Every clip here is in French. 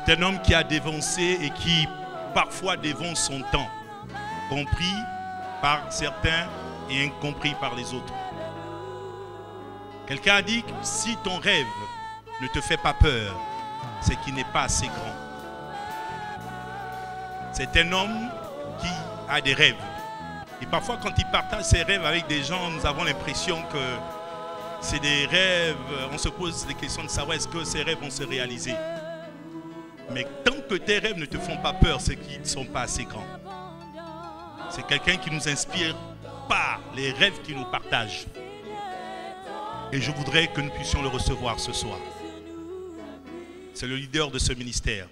C'est un homme qui a dévancé et qui parfois dévance son temps, compris par certains et incompris par les autres. Quelqu'un a dit que si ton rêve ne te fait pas peur, c'est qu'il n'est pas assez grand. C'est un homme qui a des rêves. Et parfois quand il partage ses rêves avec des gens, nous avons l'impression que c'est des rêves, on se pose des questions de savoir est-ce que ces rêves vont se réaliser. Mais tant que tes rêves ne te font pas peur, c'est qu'ils ne sont pas assez grands. C'est quelqu'un qui nous inspire par les rêves qu'il nous partage. Et je voudrais que nous puissions le recevoir ce soir. C'est le leader de ce ministère.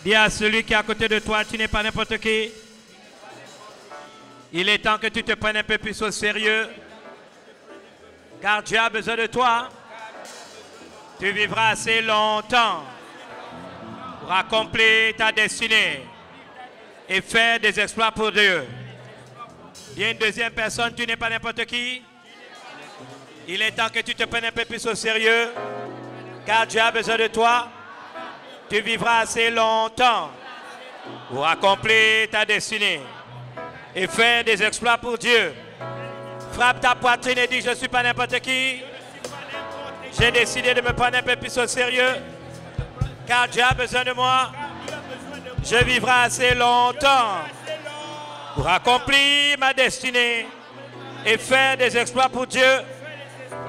Dis à celui qui est à côté de toi, tu n'es pas n'importe qui. Il est temps que tu te prennes un peu plus au sérieux. Car Dieu a besoin de toi. Tu vivras assez longtemps pour accomplir ta destinée et faire des exploits pour Dieu. Il y a une deuxième personne, tu n'es pas n'importe qui. Il est temps que tu te prennes un peu plus au sérieux. Car Dieu a besoin de toi. Tu vivras assez longtemps pour accomplir ta destinée et faire des exploits pour Dieu. Frappe ta poitrine et dis, je ne suis pas n'importe qui. J'ai décidé de me prendre un peu plus au sérieux. Car Dieu a besoin de moi. Je vivrai assez longtemps pour accomplir ma destinée et faire des exploits pour Dieu.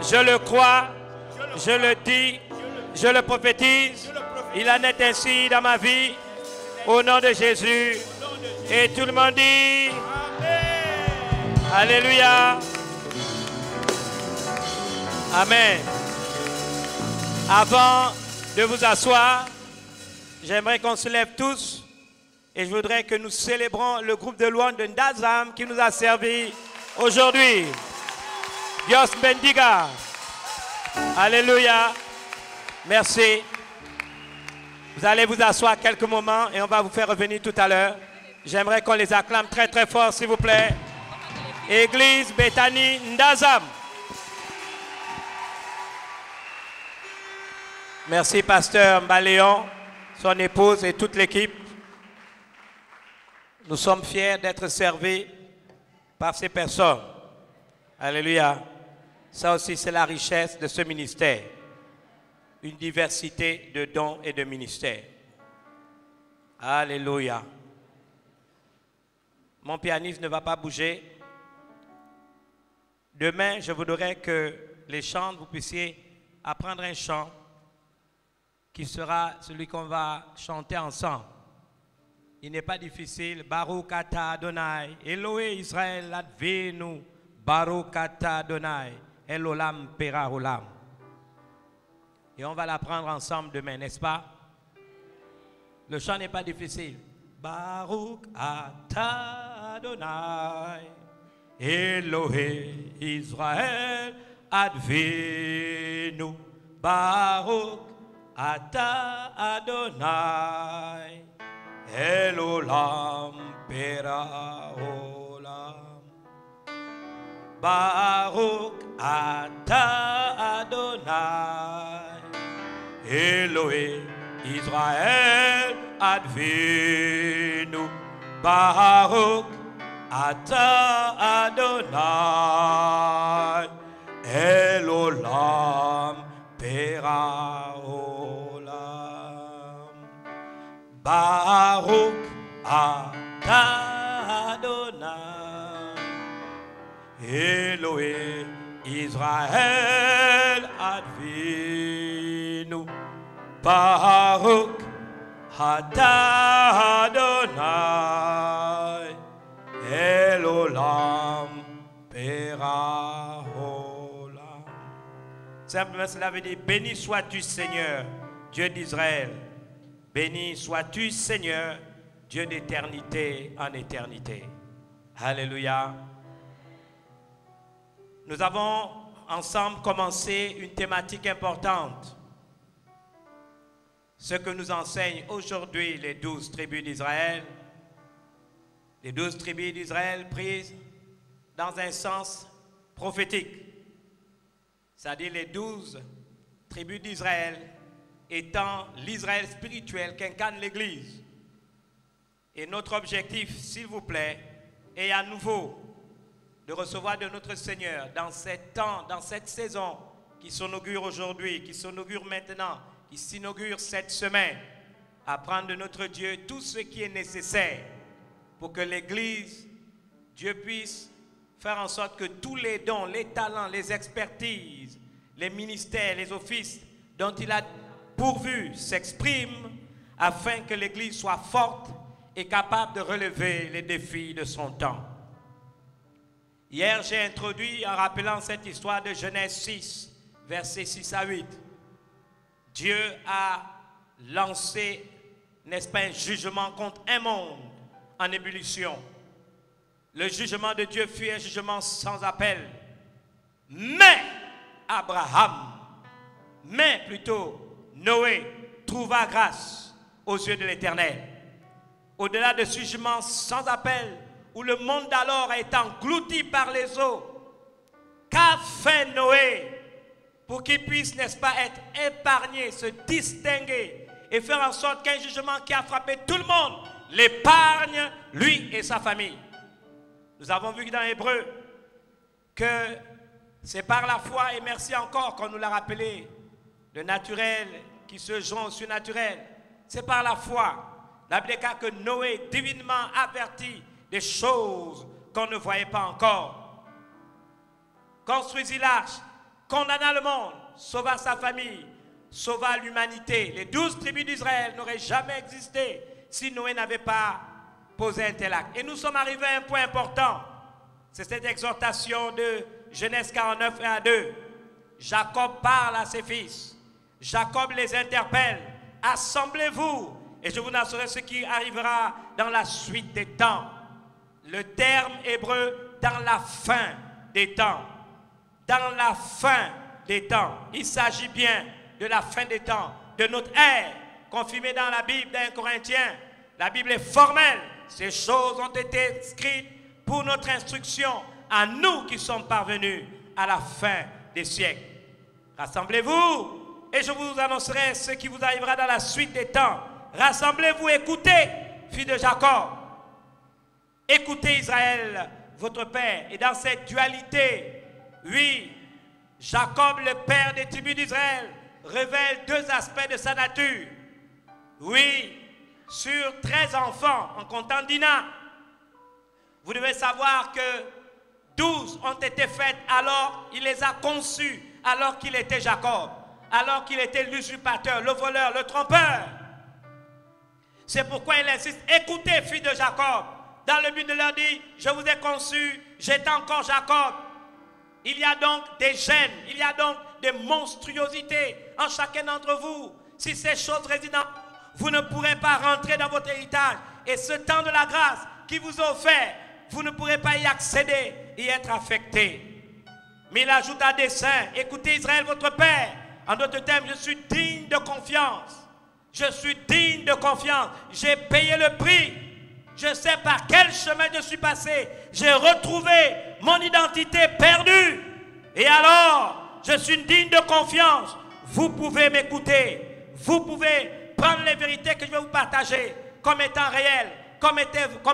Je le crois, je le dis, je le prophétise. Il en est ainsi dans ma vie Au nom de Jésus. Et tout le monde dit Amen. Alléluia. Amen. Avant de vous asseoir, j'aimerais qu'on se lève tous et je voudrais que nous célébrons le groupe de louanges de Ndazam qui nous a servi aujourd'hui. Dios bendiga. Alléluia. Merci. Vous allez vous asseoir quelques moments et on va vous faire revenir tout à l'heure. J'aimerais qu'on les acclame très très fort, s'il vous plaît. Église Bethany Ndazam. Merci, pasteur Mbaléon, son épouse et toute l'équipe. Nous sommes fiers d'être servis par ces personnes. Alléluia. Ça aussi, c'est la richesse de ce ministère. Une diversité de dons et de ministères. Alléluia. Mon pianiste ne va pas bouger. Demain, je voudrais que les chants, vous puissiez apprendre un chant qui sera celui qu'on va chanter ensemble. Il n'est pas difficile. Baruch ata Adonai, Elohe Israël advenu, Baruch ata Adonai, Elolam pera olam. Et on va l'apprendre ensemble demain, n'est-ce pas? Le chant n'est pas difficile. Baruch ata Adonai, Elohe Israël advenu, Baruch ata Adonai, Elolam pera olam. Baruch ata Adonai, Elohe Israël advenu, Baruch ata Adonai, Elolam pera olam. Baruch ata Adonai, Elohe Israël advenu, Baruch ata Adonai, Elolam pera olam. Simplement, cela veut dire béni sois-tu, Seigneur, Dieu d'Israël. Béni sois-tu, Seigneur, Dieu d'éternité en éternité. Alléluia. Nous avons ensemble commencé une thématique importante. Ce que nous enseignent aujourd'hui les 12 tribus d'Israël. Les 12 tribus d'Israël prises dans un sens prophétique. C'est-à-dire les 12 tribus d'Israël étant l'Israël spirituel qu'incarne l'Église. Et notre objectif, s'il vous plaît, est à nouveau de recevoir de notre Seigneur dans cet temps, dans cette saison qui s'inaugure aujourd'hui, qui s'inaugure maintenant, qui s'inaugure cette semaine, apprendre de notre Dieu tout ce qui est nécessaire pour que l'Église, Dieu puisse faire en sorte que tous les dons, les talents, les expertises, les ministères, les offices dont il a pourvu s'expriment afin que l'Église soit forte et capable de relever les défis de son temps. Hier, j'ai introduit en rappelant cette histoire de Genèse 6, versets 6 à 8. Dieu a lancé, n'est-ce pas, un jugement contre un monde en ébullition. Le jugement de Dieu fut un jugement sans appel. Mais Noé trouva grâce aux yeux de l'Éternel. Au-delà de ce jugement sans appel, où le monde d'alors a été englouti par les eaux, qu'a fait Noé pour qu'il puisse, n'est-ce pas, être épargné, se distinguer et faire en sorte qu'un jugement qui a frappé tout le monde l'épargne, lui et sa famille. Nous avons vu dans Hébreu que c'est par la foi, et merci encore qu'on nous l'a rappelé, le naturel qui se joint au surnaturel. C'est par la foi. La Bible déclare que Noé, divinement averti des choses qu'on ne voyait pas encore, construisit l'arche, condamna le monde, sauva sa famille, sauva l'humanité. Les 12 tribus d'Israël n'auraient jamais existé si Noé n'avait pas posé un tel acte. Et nous sommes arrivés à un point important. C'est cette exhortation de Genèse 49, 1 à 2. Jacob parle à ses fils. Jacob les interpelle. Assemblez-vous et je vous annoncerai ce qui arrivera dans la suite des temps. Le terme hébreu, dans la fin des temps. Dans la fin des temps. Il s'agit bien de la fin des temps, de notre ère, confirmée dans la Bible d'un Corinthien. La Bible est formelle. Ces choses ont été écrites pour notre instruction, à nous qui sommes parvenus à la fin des siècles. Rassemblez-vous et je vous annoncerai ce qui vous arrivera dans la suite des temps. Rassemblez-vous, écoutez, fils de Jacob. Écoutez Israël, votre père. Et dans cette dualité, oui, Jacob, le père des tribus d'Israël, révèle deux aspects de sa nature. Oui, sur 13 enfants, en comptant Dina, vous devez savoir que 12 ont été faites alors il les a conçus, alors qu'il était Jacob, alors qu'il était l'usurpateur, le voleur, le trompeur. C'est pourquoi il insiste, écoutez, fils de Jacob, dans le but de leur dire, je vous ai conçu, j'étais encore Jacob. Il y a donc des gènes, il y a donc des monstruosités en chacun d'entre vous. Si ces choses résident, vous ne pourrez pas rentrer dans votre héritage. Et ce temps de la grâce qui vous est offert, vous ne pourrez pas y accéder, y être affecté. Mais il ajoute à dessein, écoutez Israël, votre père. En d'autres termes, je suis digne de confiance. Je suis digne de confiance. J'ai payé le prix. Je sais par quel chemin je suis passé. J'ai retrouvé mon identité perdue. Et alors, je suis digne de confiance. Vous pouvez m'écouter. Vous pouvez prendre les vérités que je vais vous partager comme étant réelles, comme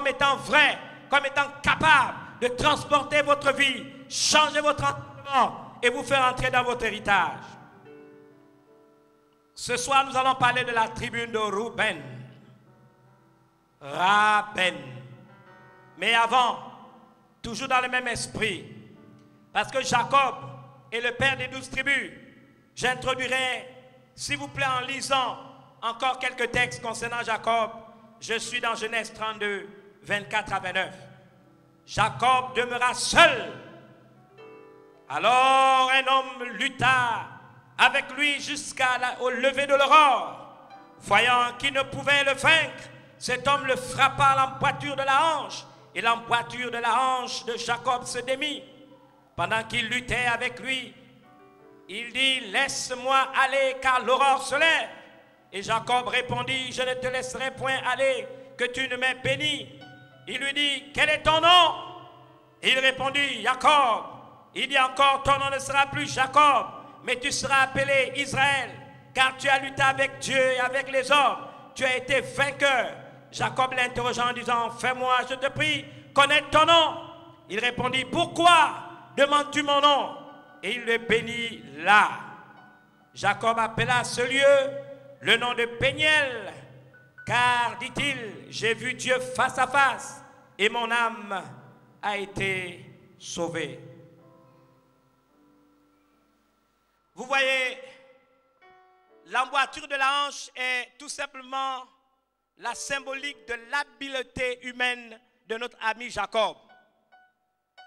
étant vraies, comme étant capables de transporter votre vie, changer votre environnement et vous faire entrer dans votre héritage. Ce soir, nous allons parler de la tribu de Ruben. Raben. Mais avant, toujours dans le même esprit, parce que Jacob est le père des 12 tribus, j'introduirai, s'il vous plaît, en lisant encore quelques textes concernant Jacob. Je suis dans Genèse 32, 24 à 29. Jacob demeura seul. Alors un homme lutta avec lui jusqu'au lever de l'aurore. Voyant qu'il ne pouvait le vaincre, cet homme le frappa à l'emboîture de la hanche. Et l'emboîture de la hanche de Jacob se démit. Pendant qu'il luttait avec lui, il dit, laisse-moi aller car l'aurore se lève. Et Jacob répondit, je ne te laisserai point aller, que tu ne m'aies béni. Il lui dit, quel est ton nom? Et il répondit, Jacob. Il dit encore, ton nom ne sera plus Jacob, mais tu seras appelé Israël, car tu as lutté avec Dieu et avec les hommes. Tu as été vainqueur. Jacob l'interrogea en disant, fais-moi, je te prie, connaître ton nom. Il répondit, pourquoi demandes-tu mon nom? Et il le bénit là. Jacob appela ce lieu le nom de Péniel, car, dit-il, j'ai vu Dieu face à face et mon âme a été sauvée. Vous voyez, l'emboîture de la hanche est tout simplement la symbolique de l'habileté humaine de notre ami Jacob.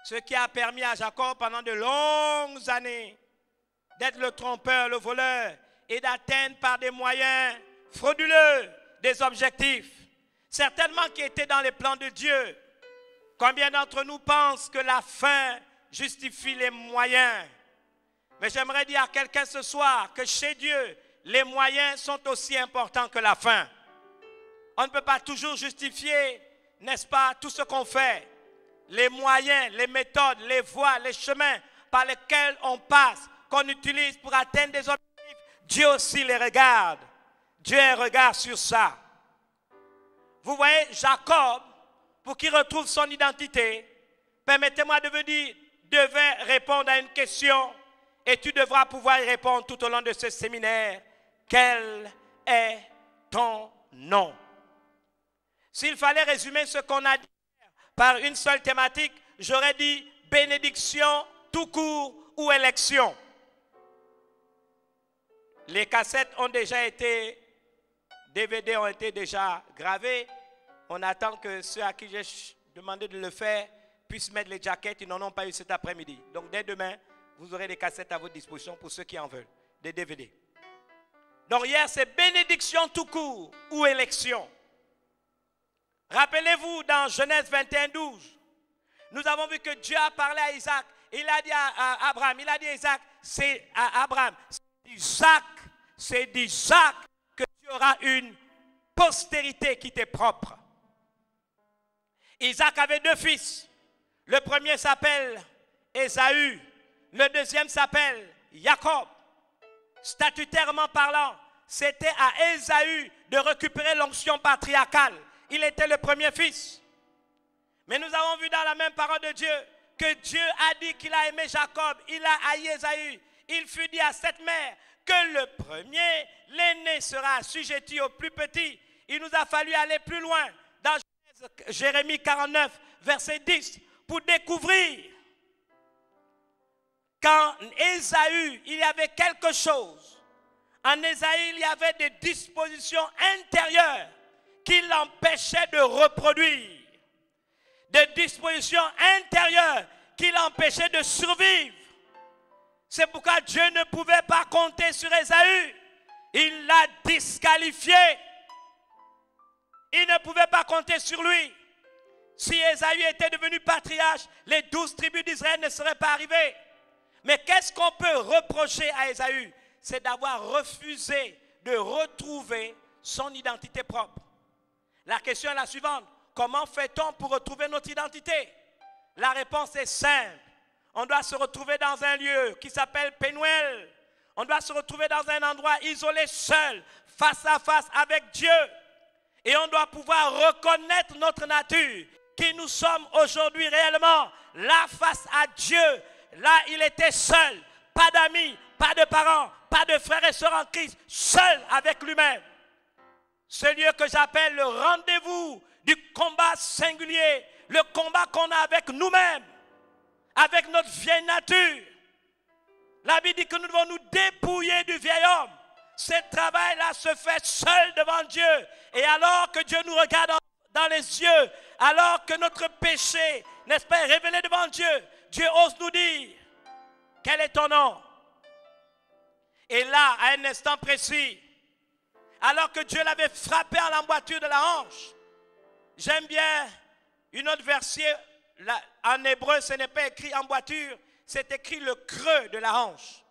Ce qui a permis à Jacob pendant de longues années d'être le trompeur, le voleur et d'atteindre par des moyens frauduleux des objectifs, certainement qui étaient dans les plans de Dieu. Combien d'entre nous pensent que la fin justifie les moyens? Mais j'aimerais dire à quelqu'un ce soir que chez Dieu, les moyens sont aussi importants que la fin. On ne peut pas toujours justifier, n'est-ce pas, tout ce qu'on fait. Les moyens, les méthodes, les voies, les chemins par lesquels on passe, qu'on utilise pour atteindre des objectifs, Dieu aussi les regarde. Dieu a un regard sur ça. Vous voyez, Jacob, pour qu'il retrouve son identité, permettez-moi de vous dire, devait répondre à une question et tu devras pouvoir y répondre tout au long de ce séminaire. Quel est ton nom? S'il fallait résumer ce qu'on a dit par une seule thématique, j'aurais dit bénédiction, tout court ou élection. Les cassettes ont déjà été DVD ont été déjà gravés. On attend que ceux à qui j'ai demandé de le faire puissent mettre les jaquettes. Ils n'en ont pas eu cet après-midi. Donc dès demain, vous aurez des cassettes à votre disposition pour ceux qui en veulent. Des DVD. Donc hier, c'est bénédiction tout court ou élection. Rappelez-vous dans Genèse 21, 12, nous avons vu que Dieu a parlé à Isaac. Il a dit à Abraham, il a dit à Isaac, c'est à Abraham, c'est d'Isaac que tu auras une postérité qui t'est propre. Isaac avait 2 fils. Le premier s'appelle Ésaü. Le deuxième s'appelle Jacob. Statutairement parlant, c'était à Ésaü de récupérer l'onction patriarcale. Il était le premier fils. Mais nous avons vu dans la même parole de Dieu que Dieu a dit qu'il a aimé Jacob, il a haï Ésaü. Il fut dit à cette mère que le premier, l'aîné, sera assujetti au plus petit. Il nous a fallu aller plus loin dans Jérémie 49, verset 10, pour découvrir qu'en Ésaü, il y avait quelque chose. En Ésaü, il y avait des dispositions intérieures qui l'empêchaient de reproduire. Des dispositions intérieures qui l'empêchaient de survivre. C'est pourquoi Dieu ne pouvait pas compter sur Ésaü. Il l'a disqualifié. Il ne pouvait pas compter sur lui. Si Ésaü était devenu patriarche, les 12 tribus d'Israël ne seraient pas arrivées. Mais qu'est-ce qu'on peut reprocher à Ésaü? C'est d'avoir refusé de retrouver son identité propre. La question est la suivante. Comment fait-on pour retrouver notre identité? La réponse est simple. On doit se retrouver dans un lieu qui s'appelle Pénuel. On doit se retrouver dans un endroit isolé, seul, face à face avec Dieu. Et on doit pouvoir reconnaître notre nature, qui nous sommes aujourd'hui réellement, là face à Dieu. Là, il était seul, pas d'amis, pas de parents, pas de frères et sœurs en Christ, seul avec lui-même. Ce lieu que j'appelle le rendez-vous du combat singulier, le combat qu'on a avec nous-mêmes, avec notre vieille nature. La Bible dit que nous devons nous dépouiller du vieil homme. Ce travail-là se fait seul devant Dieu. Et alors que Dieu nous regarde dans les yeux, alors que notre péché, n'est-ce pas, est révélé devant Dieu, Dieu ose nous dire, quel est ton nom? Et là, à un instant précis, alors que Dieu l'avait frappé à l'emboîture de la hanche, j'aime bien une autre verset, en hébreu ce n'est pas écrit emboîture, c'est écrit le creux de la hanche.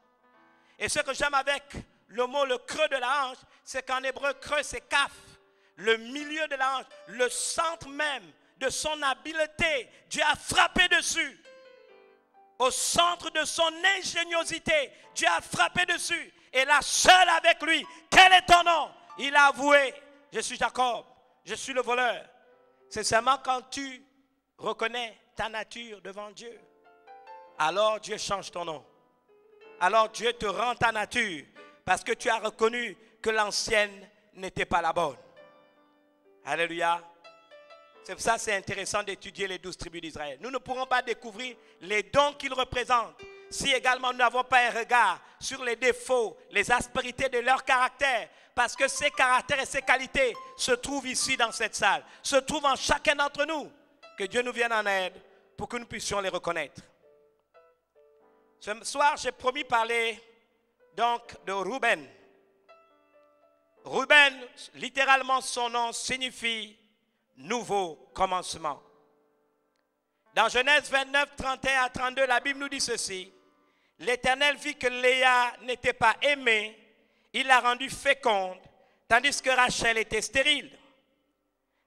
Et ce que j'aime avec le mot le creux de la hanche, c'est qu'en hébreu creux c'est kaf, le milieu de la hanche, le centre même de son habileté. Dieu a frappé dessus. Au centre de son ingéniosité, Dieu a frappé dessus. Et là, seul avec lui, quel est ton nom? Il a avoué, je suis Jacob, je suis le voleur. C'est seulement quand tu reconnais ta nature devant Dieu, alors Dieu change ton nom. Alors Dieu te rend ta nature parce que tu as reconnu que l'ancienne n'était pas la bonne. Alléluia. C'est pour ça que c'est intéressant d'étudier les 12 tribus d'Israël. Nous ne pourrons pas découvrir les dons qu'ils représentent si également nous n'avons pas un regard sur les défauts, les aspérités de leur caractère. Parce que ces caractères et ces qualités se trouvent ici dans cette salle, se trouvent en chacun d'entre nous. Que Dieu nous vienne en aide pour que nous puissions les reconnaître. Ce soir, j'ai promis parler donc de Ruben. Ruben, littéralement son nom signifie nouveau commencement. Dans Genèse 29, 31 à 32, la Bible nous dit ceci. L'Éternel vit que Léa n'était pas aimée, il l'a rendue féconde, tandis que Rachel était stérile.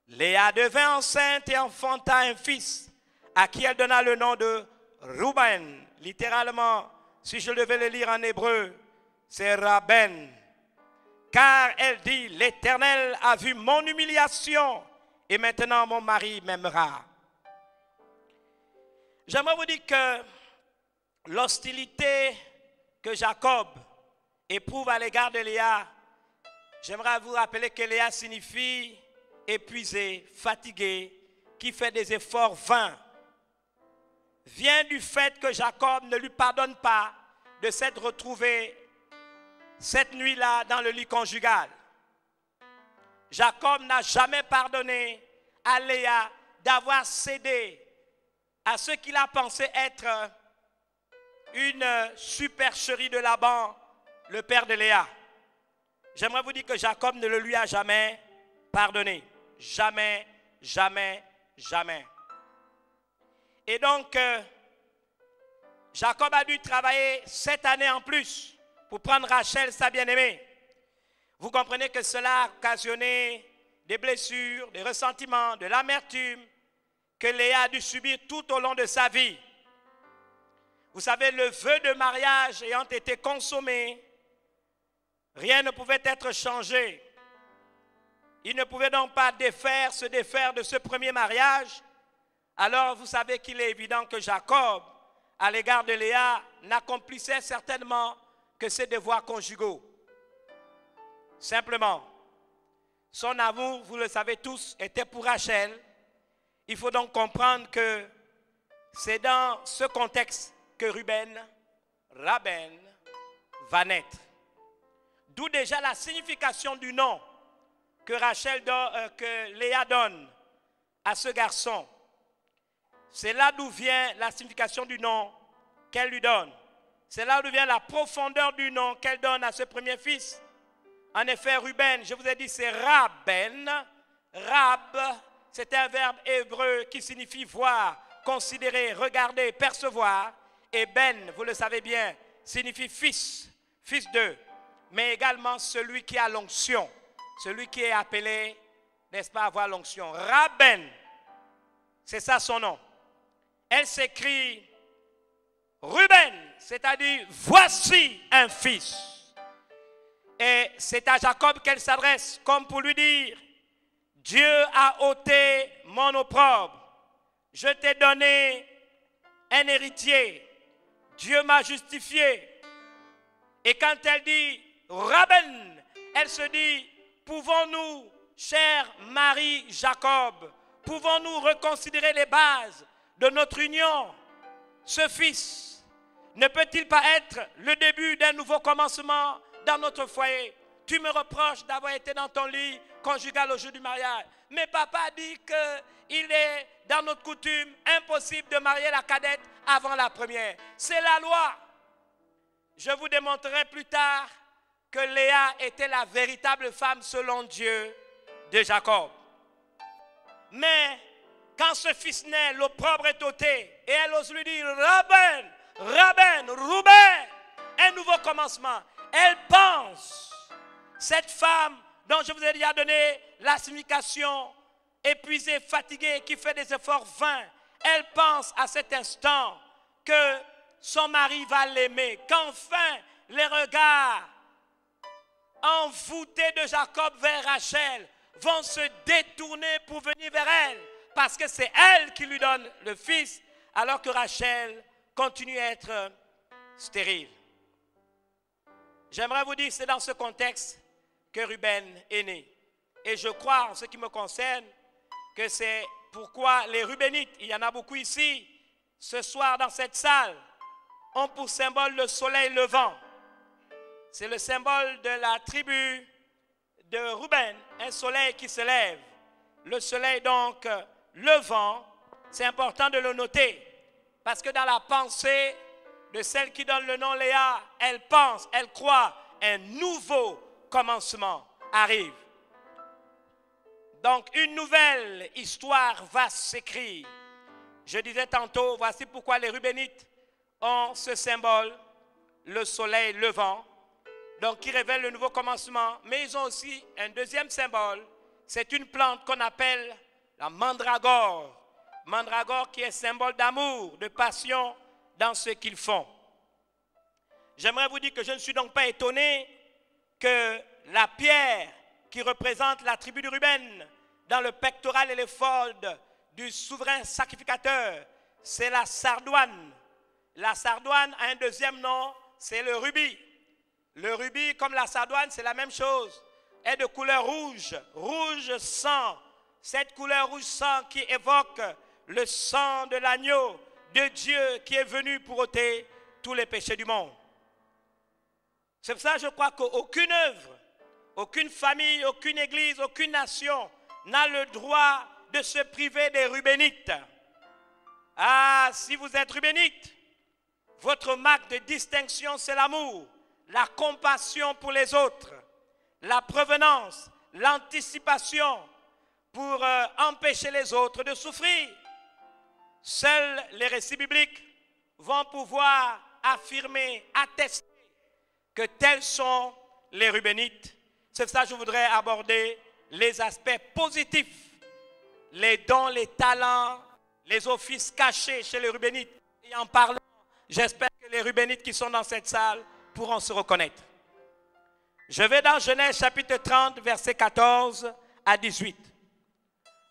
Léa devint enceinte et enfanta un fils, à qui elle donna le nom de Ruben. Littéralement, si je devais le lire en hébreu, c'est Raben. Car elle dit, l'Éternel a vu mon humiliation et maintenant mon mari m'aimera. J'aimerais vous dire que l'hostilité que Jacob éprouve à l'égard de Léa, j'aimerais vous rappeler que Léa signifie épuisé, fatigué, qui fait des efforts vains, vient du fait que Jacob ne lui pardonne pas de s'être retrouvé cette nuit-là dans le lit conjugal. Jacob n'a jamais pardonné à Léa d'avoir cédé à ce qu'il a pensé être une supercherie de Laban, le père de Léa. J'aimerais vous dire que Jacob ne le lui a jamais pardonné. Jamais, jamais, jamais. Et donc, Jacob a dû travailler 7 années en plus pour prendre Rachel, sa bien-aimée. Vous comprenez que cela a occasionné des blessures, des ressentiments, de l'amertume que Léa a dû subir tout au long de sa vie. Vous savez, le vœu de mariage ayant été consommé, rien ne pouvait être changé. Il ne pouvait donc pas se défaire de ce premier mariage. Alors vous savez qu'il est évident que Jacob, à l'égard de Léa, n'accomplissait certainement que ses devoirs conjugaux. Simplement, son amour, vous le savez tous, était pour Rachel. Il faut donc comprendre que c'est dans ce contexte que Ruben va naître. D'où déjà la signification du nom que Léa donne à ce garçon. C'est là d'où vient la signification du nom qu'elle lui donne. C'est là d'où vient la profondeur du nom qu'elle donne à ce premier fils. En effet, Ruben, je vous ai dit, c'est Raben. Rab, c'est un verbe hébreu qui signifie voir, considérer, regarder, percevoir. Et Ben, vous le savez bien, signifie fils, fils d'eux. Mais également celui qui a l'onction, celui qui est appelé, n'est-ce pas, à avoir l'onction. Raben, c'est ça son nom. Elle s'écrit Ruben, c'est-à-dire voici un fils. Et c'est à Jacob qu'elle s'adresse, comme pour lui dire, Dieu a ôté mon opprobre. Je t'ai donné un héritier. Dieu m'a justifié. Et quand elle dit Raben, elle se dit, pouvons-nous, cher mari Jacob, pouvons-nous reconsidérer les bases de notre union? Ce fils ne peut-il pas être le début d'un nouveau commencement dans notre foyer? Tu me reproches d'avoir été dans ton lit conjugal au jour du mariage. Mais papa dit qu'il est dans notre coutume impossible de marier la cadette avant la première. C'est la loi. Je vous démontrerai plus tard que Léa était la véritable femme selon Dieu de Jacob. Mais quand ce fils naît, l'opprobre est ôté et elle ose lui dire Raben, Ruben, un nouveau commencement. Elle pense, cette femme dont je vous ai déjà donné la signification, épuisée, fatiguée, qui fait des efforts vains, elle pense à cet instant que son mari va l'aimer, qu'enfin les regards envoûtés de Jacob vers Rachel vont se détourner pour venir vers elle, parce que c'est elle qui lui donne le fils, alors que Rachel continue à être stérile. J'aimerais vous dire que c'est dans ce contexte que Ruben est né. Et je crois, en ce qui me concerne, que c'est pourquoi les Rubénites, il y en a beaucoup ici, ce soir dans cette salle, ont pour symbole le soleil levant. C'est le symbole de la tribu de Ruben, un soleil qui se lève. Le soleil donc levant, c'est important de le noter, parce que dans la pensée de celle qui donne le nom Léa, elle pense, elle croit, un nouveau commencement arrive. Donc une nouvelle histoire va s'écrire. Je disais tantôt, voici pourquoi les Rubénites ont ce symbole, le soleil levant, donc qui révèle le nouveau commencement. Mais ils ont aussi un deuxième symbole, c'est une plante qu'on appelle la mandragore. Mandragore qui est symbole d'amour, de passion dans ce qu'ils font. J'aimerais vous dire que je ne suis donc pas étonné que la pierre qui représente la tribu de Ruben dans le pectoral et l'éphod du souverain sacrificateur, c'est la sardoine. La sardoine a un deuxième nom, c'est le rubis. Le rubis, comme la sardoine, c'est la même chose, est de couleur rouge, rouge sang. Cette couleur rouge sang qui évoque le sang de l'agneau de Dieu qui est venu pour ôter tous les péchés du monde. C'est pour ça que je crois qu'aucune œuvre, aucune famille, aucune église, aucune nation n'a le droit de se priver des Rubénites. Ah, si vous êtes Rubénite, votre marque de distinction, c'est l'amour, la compassion pour les autres, la prévenance, l'anticipation pour empêcher les autres de souffrir. Seuls les récits bibliques vont pouvoir affirmer, attester que tels sont les Rubénites. C'est ça que je voudrais aborder les aspects positifs, les dons, les talents, les offices cachés chez les Rubénites. Et en parlant, j'espère que les Rubénites qui sont dans cette salle pourront se reconnaître. Je vais dans Genèse chapitre 30, versets 14 à 18.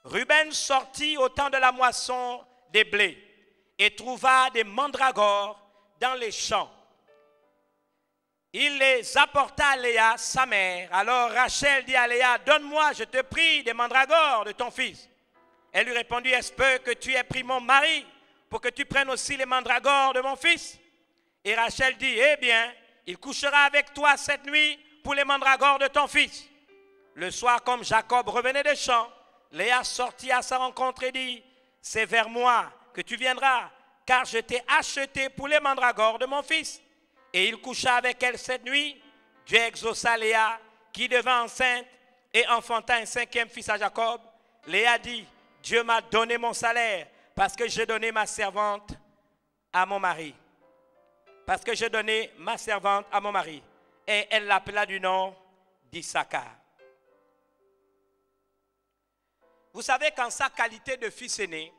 Ruben sortit au temps de la moisson des blés et trouva des mandragores dans les champs. Il les apporta à Léa, sa mère. Alors Rachel dit à Léa, donne-moi, je te prie, des mandragores de ton fils. Elle lui répondit, est-ce peu que tu aies pris mon mari pour que tu prennes aussi les mandragores de mon fils? Et Rachel dit, eh bien, il couchera avec toi cette nuit pour les mandragores de ton fils. Le soir, comme Jacob revenait des champs, Léa sortit à sa rencontre et dit, c'est vers moi que tu viendras, car je t'ai acheté pour les mandragores de mon fils. Et il coucha avec elle cette nuit. Dieu exauça Léa, qui devint enceinte et enfanta un 5e fils à Jacob. Léa dit, Dieu m'a donné mon salaire parce que j'ai donné ma servante à mon mari. Parce que j'ai donné ma servante à mon mari. Et elle l'appela du nom d'Issachar. Vous savez qu'en sa qualité de fils aîné,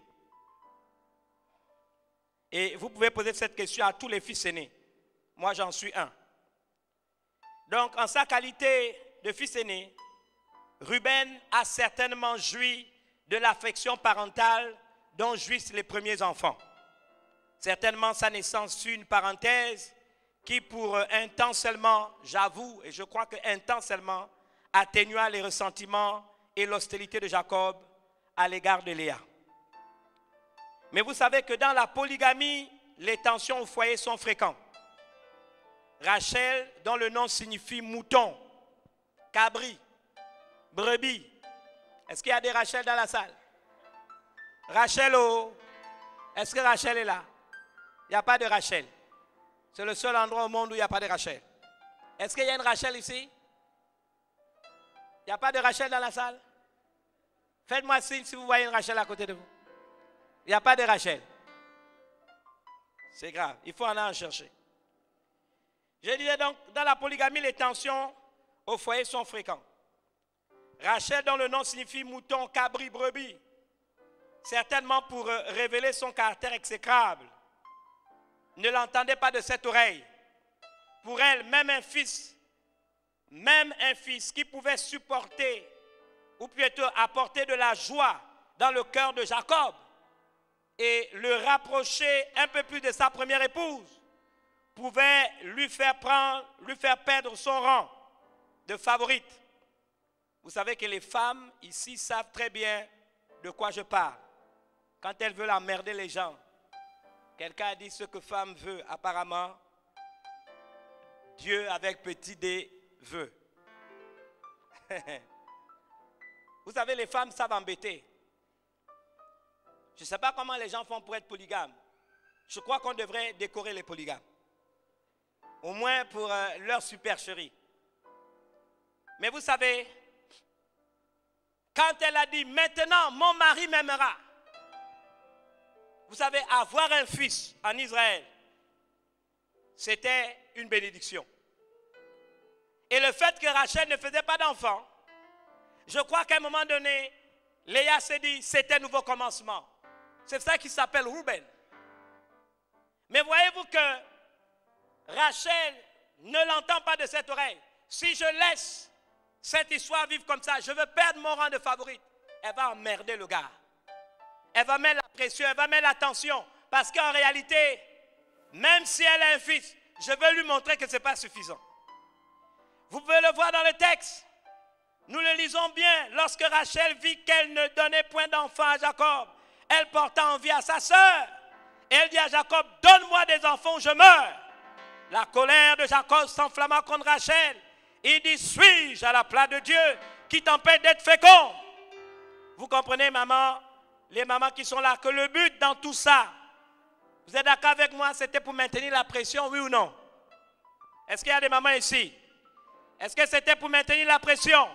et vous pouvez poser cette question à tous les fils aînés. Moi, j'en suis un. Donc, en sa qualité de fils aîné, Ruben a certainement joui de l'affection parentale dont jouissent les premiers enfants. Certainement, sa naissance fut une parenthèse qui, pour un temps seulement, j'avoue, et je crois qu'un temps seulement, atténua les ressentiments et l'hostilité de Jacob à l'égard de Léa. Mais vous savez que dans la polygamie, les tensions au foyer sont fréquentes. Rachel, dont le nom signifie mouton, cabri, brebis. Est-ce qu'il y a des Rachel dans la salle? Rachel, oh, est-ce que Rachel est là? Il n'y a pas de Rachel. C'est le seul endroit au monde où il n'y a pas de Rachel. Est-ce qu'il y a une Rachel ici? Il n'y a pas de Rachel dans la salle? Faites-moi signe si vous voyez une Rachel à côté de vous. Il n'y a pas de Rachel. C'est grave, il faut en aller en chercher. Je disais donc, dans la polygamie, les tensions au foyer sont fréquentes. Rachel, dont le nom signifie mouton, cabri, brebis, certainement pour révéler son caractère exécrable, ne l'entendait pas de cette oreille. Pour elle, même un fils qui pouvait supporter ou plutôt apporter de la joie dans le cœur de Jacob et le rapprocher un peu plus de sa première épouse, pouvait lui faire perdre son rang de favorite. Vous savez que les femmes ici savent très bien de quoi je parle. Quand elles veulent emmerder les gens, quelqu'un a dit ce que femme veut, apparemment, Dieu avec petit d veut. Vous savez, les femmes savent embêter. Je ne sais pas comment les gens font pour être polygames. Je crois qu'on devrait décorer les polygames. Au moins pour leur supercherie. Mais vous savez, quand elle a dit, maintenant mon mari m'aimera. Vous savez, avoir un fils en Israël, c'était une bénédiction. Et le fait que Rachel ne faisait pas d'enfant, je crois qu'à un moment donné, Léa s'est dit, c'était un nouveau commencement. C'est ça qui s'appelle Ruben. Mais voyez-vous que Rachel ne l'entend pas de cette oreille. Si je laisse cette histoire vivre comme ça, je veux perdre mon rang de favorite. Elle va emmerder le gars. Elle va mettre la pression, elle va mettre la tension. Parce qu'en réalité, même si elle a un fils, je veux lui montrer que ce n'est pas suffisant. Vous pouvez le voir dans le texte. Nous le lisons bien. Lorsque Rachel vit qu'elle ne donnait point d'enfant à Jacob, elle porta envie à sa sœur. Et elle dit à Jacob, donne-moi des enfants ou je meurs. La colère de Jacob s'enflamma contre Rachel. Il dit, suis-je à la place de Dieu qui t'empêche d'être fécond? Vous comprenez, maman, les mamans qui sont là, que le but dans tout ça, vous êtes d'accord avec moi, c'était pour maintenir la pression, oui ou non? Est-ce qu'il y a des mamans ici? Est-ce que c'était pour maintenir la pression?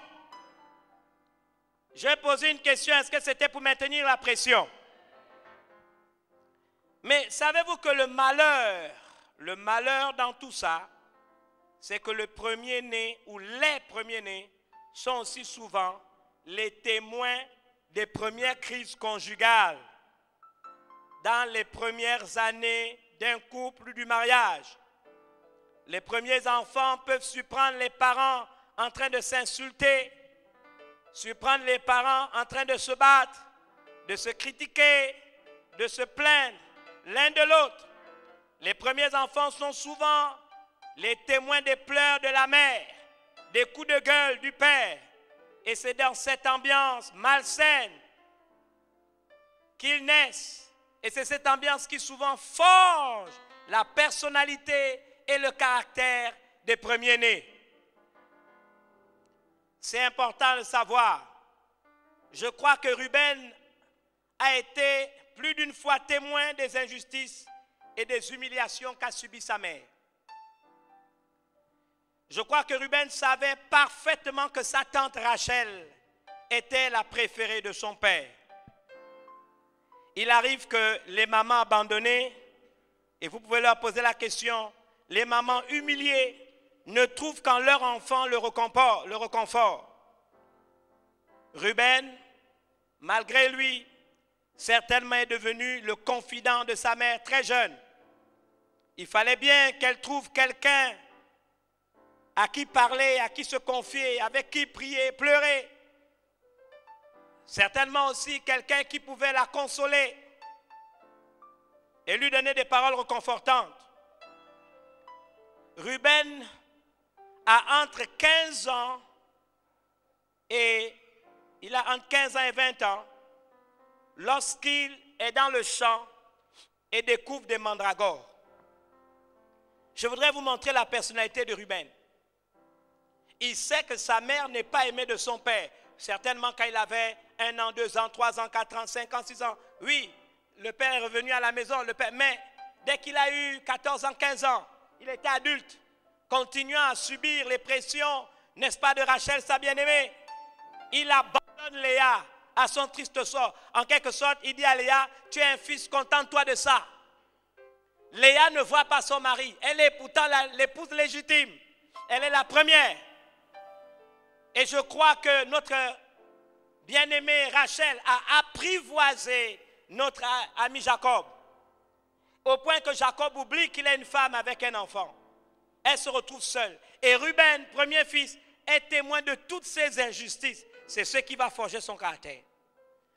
Je vais poser une question, est-ce que c'était pour maintenir la pression? Mais savez-vous que le malheur dans tout ça, c'est que le premier-né ou les premiers-nés sont aussi souvent les témoins des premières crises conjugales dans les premières années d'un couple ou du mariage. Les premiers enfants peuvent surprendre les parents en train de s'insulter, surprendre les parents en train de se battre, de se critiquer, de se plaindre l'un de l'autre. Les premiers enfants sont souvent les témoins des pleurs de la mère, des coups de gueule du père. Et c'est dans cette ambiance malsaine qu'ils naissent. Et c'est cette ambiance qui souvent forge la personnalité et le caractère des premiers-nés. C'est important de savoir. Je crois que Ruben a été plus d'une fois témoin des injustices et des humiliations qu'a subies sa mère. Je crois que Ruben savait parfaitement que sa tante Rachel était la préférée de son père. Il arrive que les mamans abandonnées, et vous pouvez leur poser la question, les mamans humiliées ne trouvent qu'en leur enfant le réconfort. Ruben, malgré lui, certainement est devenu le confident de sa mère très jeune. Il fallait bien qu'elle trouve quelqu'un à qui parler, à qui se confier, avec qui prier, pleurer. Certainement aussi quelqu'un qui pouvait la consoler et lui donner des paroles réconfortantes. Ruben a entre 15 ans et il a entre 15 ans et 20 ans lorsqu'il est dans le champ et découvre des mandragores. Je voudrais vous montrer la personnalité de Ruben. Il sait que sa mère n'est pas aimée de son père. Certainement quand il avait 1 an, 2 ans, 3 ans, 4 ans, 5 ans, 6 ans. Oui, le père est revenu à la maison, mais dès qu'il a eu 14 ans, 15 ans, il était adulte, continuant à subir les pressions, n'est-ce pas, de Rachel, sa bien-aimée. Il abandonne Léa à son triste sort. En quelque sorte, il dit à Léa, tu es un fils, contente-toi de ça. Léa ne voit pas son mari. Elle est pourtant l'épouse légitime. Elle est la première. Et je crois que notre bien-aimée Rachel a apprivoisé notre ami Jacob. Au point que Jacob oublie qu'il a une femme avec un enfant. Elle se retrouve seule. Et Ruben, premier fils, est témoin de toutes ces injustices. C'est ce qui va forger son caractère.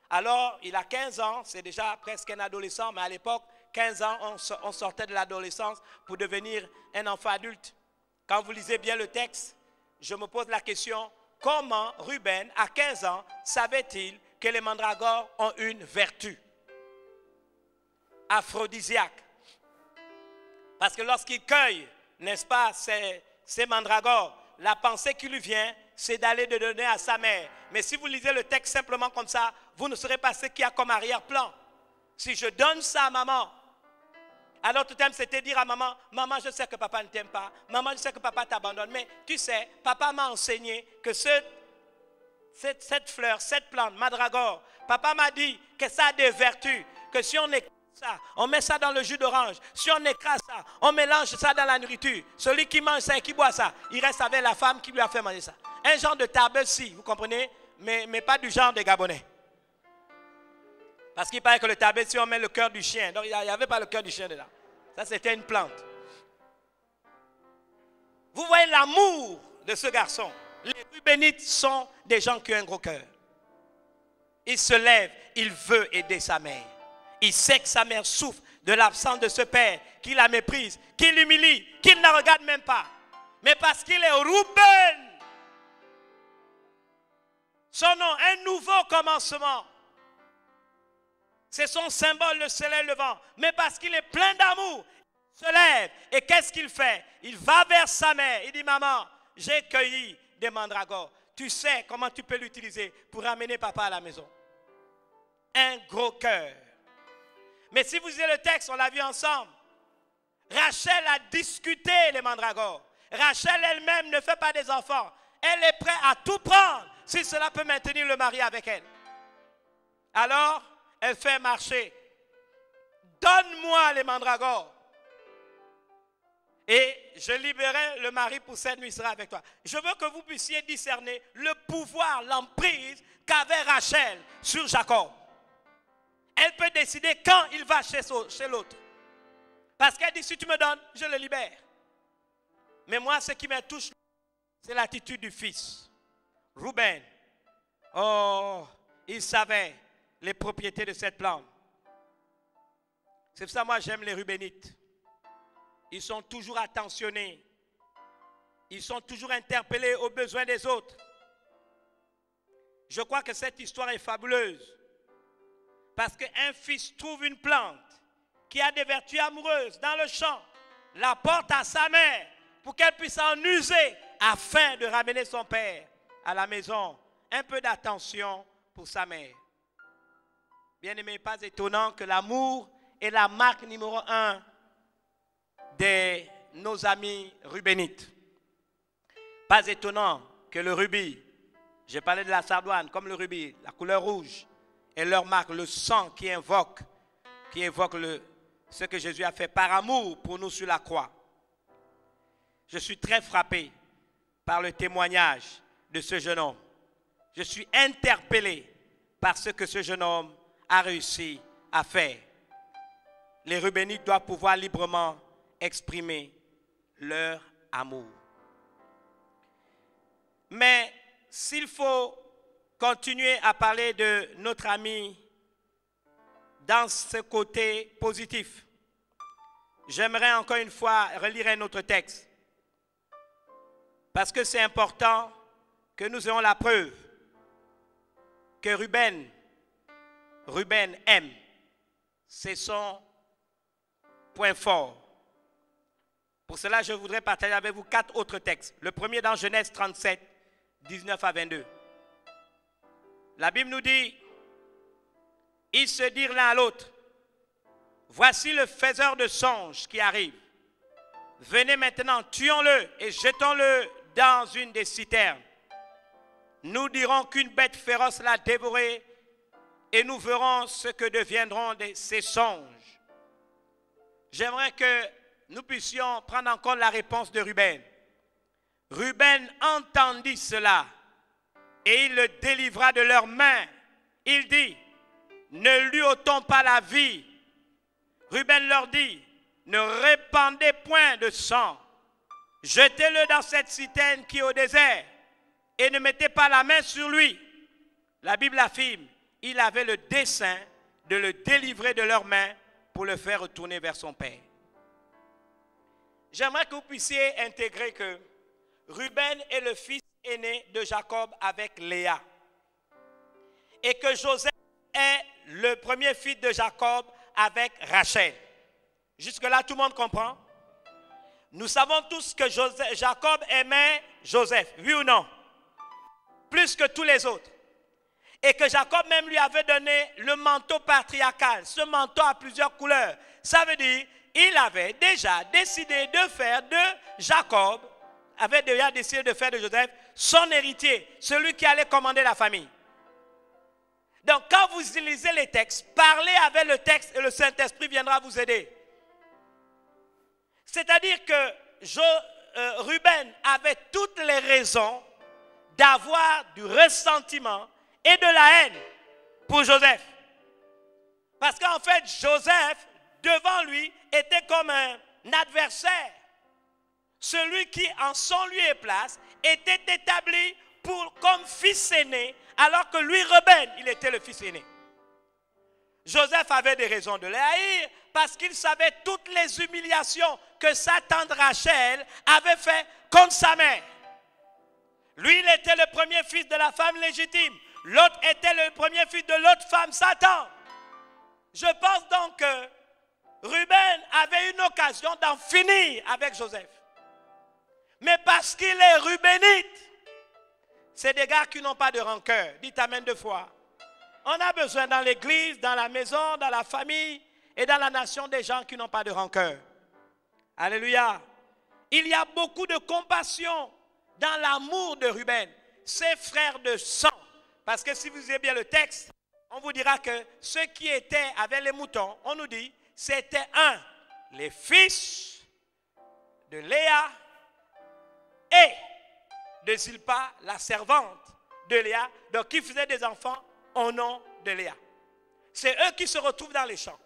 Alors, il a 15 ans, c'est déjà presque un adolescent, mais à l'époque, 15 ans, on sortait de l'adolescence pour devenir un enfant adulte. Quand vous lisez bien le texte, je me pose la question, comment Ruben, à 15 ans, savait-il que les mandragores ont une vertu aphrodisiaque? Parce que lorsqu'il cueille, n'est-ce pas, ces mandragores, la pensée qui lui vient, c'est d'aller de donner à sa mère. Mais si vous lisez le texte simplement comme ça, vous ne saurez pas ce qu'il y a comme arrière-plan. Si je donne ça à maman, alors tout le temps c'était dire à maman, maman je sais que papa ne t'aime pas, maman je sais que papa t'abandonne, mais tu sais, papa m'a enseigné que cette fleur, cette plante, mandragore, papa m'a dit que ça a des vertus, que si on écrase ça, on met ça dans le jus d'orange, si on écrase ça, on mélange ça dans la nourriture, celui qui mange ça et qui boit ça, il reste avec la femme qui lui a fait manger ça. Un genre de tabac-ci, vous comprenez, mais pas du genre des Gabonais. Parce qu'il paraît que le tabac-ci, on met le cœur du chien. Donc il n'y avait pas le cœur du chien dedans. Ça, c'était une plante. Vous voyez l'amour de ce garçon. Les Rubénites sont des gens qui ont un gros cœur. Il se lève, il veut aider sa mère. Il sait que sa mère souffre de l'absence de ce père, qui la méprise, qui l'humilie, qu'il ne regarde même pas. Mais parce qu'il est Ruben, son nom, un nouveau commencement. C'est son symbole, le soleil levant. Mais parce qu'il est plein d'amour, il se lève. Et qu'est-ce qu'il fait? Il va vers sa mère. Il dit, maman, j'ai cueilli des mandragores. Tu sais comment tu peux l'utiliser pour ramener papa à la maison. Un gros cœur. Mais si vous lisez le texte, on l'a vu ensemble. Rachel a discuté les mandragores. Rachel elle-même ne fait pas des enfants. Elle est prête à tout prendre si cela peut maintenir le mari avec elle. Alors, elle fait marcher. Donne-moi les mandragores. Et je libérerai le mari pour cette nuit, il sera avec toi. Je veux que vous puissiez discerner le pouvoir, l'emprise qu'avait Rachel sur Jacob. Elle peut décider quand il va chez l'autre. Parce qu'elle dit, si tu me donnes, je le libère. Mais moi, ce qui me touche, c'est l'attitude du fils. Ruben. Oh, il savait les propriétés de cette plante. C'est pour ça que moi, j'aime les Rubénites. Ils sont toujours attentionnés. Ils sont toujours interpellés aux besoins des autres. Je crois que cette histoire est fabuleuse. Parce qu'un fils trouve une plante qui a des vertus amoureuses dans le champ, la porte à sa mère pour qu'elle puisse en user afin de ramener son père à la maison. Un peu d'attention pour sa mère. Bien-aimé, pas étonnant que l'amour est la marque numéro 1 de nos amis rubénites. Pas étonnant que le rubis, j'ai parlé de la sardoine, comme le rubis, la couleur rouge, est leur marque, le sang qui évoque ce que Jésus a fait par amour pour nous sur la croix. Je suis très frappé par le témoignage de ce jeune homme. Je suis interpellé par ce que ce jeune homme a réussi à faire. Les Rubénites doivent pouvoir librement exprimer leur amour. Mais s'il faut continuer à parler de notre ami dans ce côté positif, j'aimerais encore une fois relire un autre texte. Parce que c'est important que nous ayons la preuve que Ruben aime. C'est son point fort. Pour cela, je voudrais partager avec vous 4 autres textes. Le premier dans Genèse 37, 19 à 22. La Bible nous dit, ils se dirent l'un à l'autre, voici le faiseur de songes qui arrive. Venez maintenant, tuons-le et jetons-le dans une des citernes. Nous dirons qu'une bête féroce l'a dévoré et nous verrons ce que deviendront ces songes. J'aimerais que nous puissions prendre en compte la réponse de Ruben. Ruben entendit cela et il le délivra de leurs mains. Il dit, ne lui ôtons pas la vie. Ruben leur dit, ne répandez point de sang. Jetez-le dans cette citerne qui est au désert et ne mettez pas la main sur lui. La Bible affirme, il avait le dessein de le délivrer de leurs mains pour le faire retourner vers son père. J'aimerais que vous puissiez intégrer que Ruben est le fils aîné de Jacob avec Léa. Et que Joseph est le premier fils de Jacob avec Rachel. Jusque-là, tout le monde comprend? Nous savons tous que Jacob aimait Joseph, oui ou non? Plus que tous les autres. Et que Jacob même lui avait donné le manteau patriarcal, ce manteau à plusieurs couleurs. Ça veut dire, il avait déjà décidé de faire de Jacob, avait déjà décidé de faire de Joseph son héritier, celui qui allait commander la famille. Donc quand vous lisez les textes, parlez avec le texte et le Saint-Esprit viendra vous aider. C'est-à-dire que Ruben avait toutes les raisons d'avoir du ressentiment et de la haine pour Joseph. Parce qu'en fait, Joseph, devant lui, était comme un adversaire. Celui qui, en son lieu et place, était établi comme fils aîné, alors que lui, Ruben, il était le fils aîné. Joseph avait des raisons de le haïr, parce qu'il savait toutes les humiliations que sa tante Rachel avait fait contre sa mère. Lui, il était le premier fils de la femme légitime. L'autre était le premier fils de l'autre femme, Satan. Je pense donc que Ruben avait une occasion d'en finir avec Joseph. Mais parce qu'il est rubénite, c'est des gars qui n'ont pas de rancœur. Dites amen 2 fois. On a besoin dans l'église, dans la maison, dans la famille et dans la nation des gens qui n'ont pas de rancœur. Alléluia. Il y a beaucoup de compassion dans l'amour de Ruben, ses frères de sang. Parce que si vous lisez bien le texte, on vous dira que ceux qui étaient avec les moutons, on nous dit, c'était les fils de Léa et de Zilpa, la servante de Léa, donc qui faisait des enfants au nom de Léa. C'est eux qui se retrouvent dans les champs.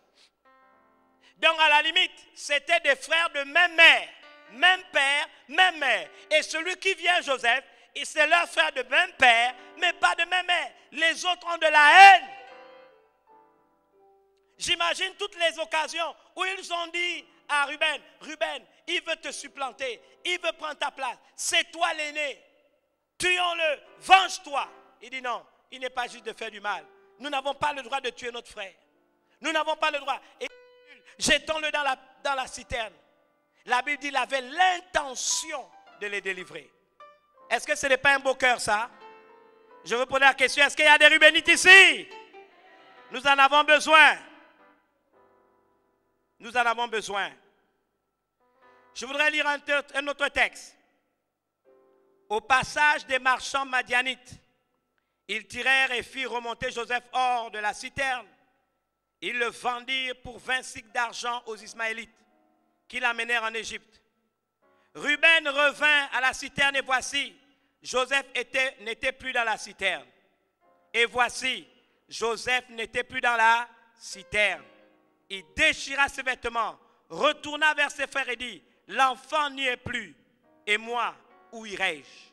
Donc à la limite, c'était des frères de même mère, même père, même mère. Et celui qui vient, Joseph, c'est leur frère de même père, mais pas de même mère. Les autres ont de la haine. J'imagine toutes les occasions où ils ont dit à Ruben, Ruben, il veut te supplanter, il veut prendre ta place. C'est toi l'aîné. Tuons-le, venge-toi. Il dit non, il n'est pas juste de faire du mal. Nous n'avons pas le droit de tuer notre frère. Nous n'avons pas le droit. Et jetons-le dans la citerne. La Bible dit qu'il avait l'intention de les délivrer. Est-ce que ce n'est pas un beau cœur ça? Je vous pose la question, est-ce qu'il y a des Rubénites ici? Nous en avons besoin. Nous en avons besoin. Je voudrais lire un autre texte. Au passage des marchands madianites, ils tirèrent et firent remonter Joseph hors de la citerne. Ils le vendirent pour 20 cycles d'argent aux Ismaélites, qui l'amenèrent en Égypte. Ruben revint à la citerne et voici, Joseph n'était plus dans la citerne. Et voici, Joseph n'était plus dans la citerne. Il déchira ses vêtements, retourna vers ses frères et dit, l'enfant n'y est plus, et moi, où irai-je?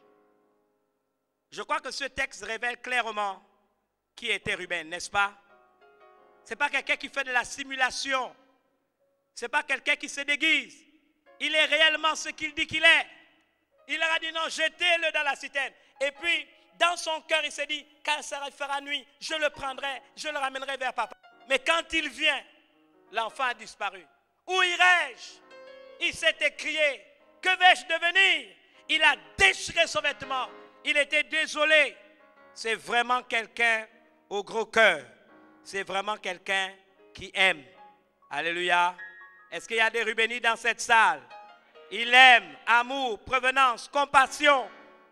Je crois que ce texte révèle clairement qui était Ruben, n'est-ce pas? Ce n'est pas quelqu'un qui fait de la simulation. Ce n'est pas quelqu'un qui se déguise. Il est réellement ce qu'il dit qu'il est. Il leur a dit non, jetez-le dans la citerne. Et puis, dans son cœur, il s'est dit, quand ça fera nuit, je le prendrai, je le ramènerai vers papa. Mais quand il vient, l'enfant a disparu. Où irai-je? Il s'est écrié, que vais-je devenir? Il a déchiré son vêtement. Il était désolé. C'est vraiment quelqu'un au gros cœur. C'est vraiment quelqu'un qui aime. Alléluia. Est-ce qu'il y a des Rubénites dans cette salle? Il aime, amour, prévenance, compassion.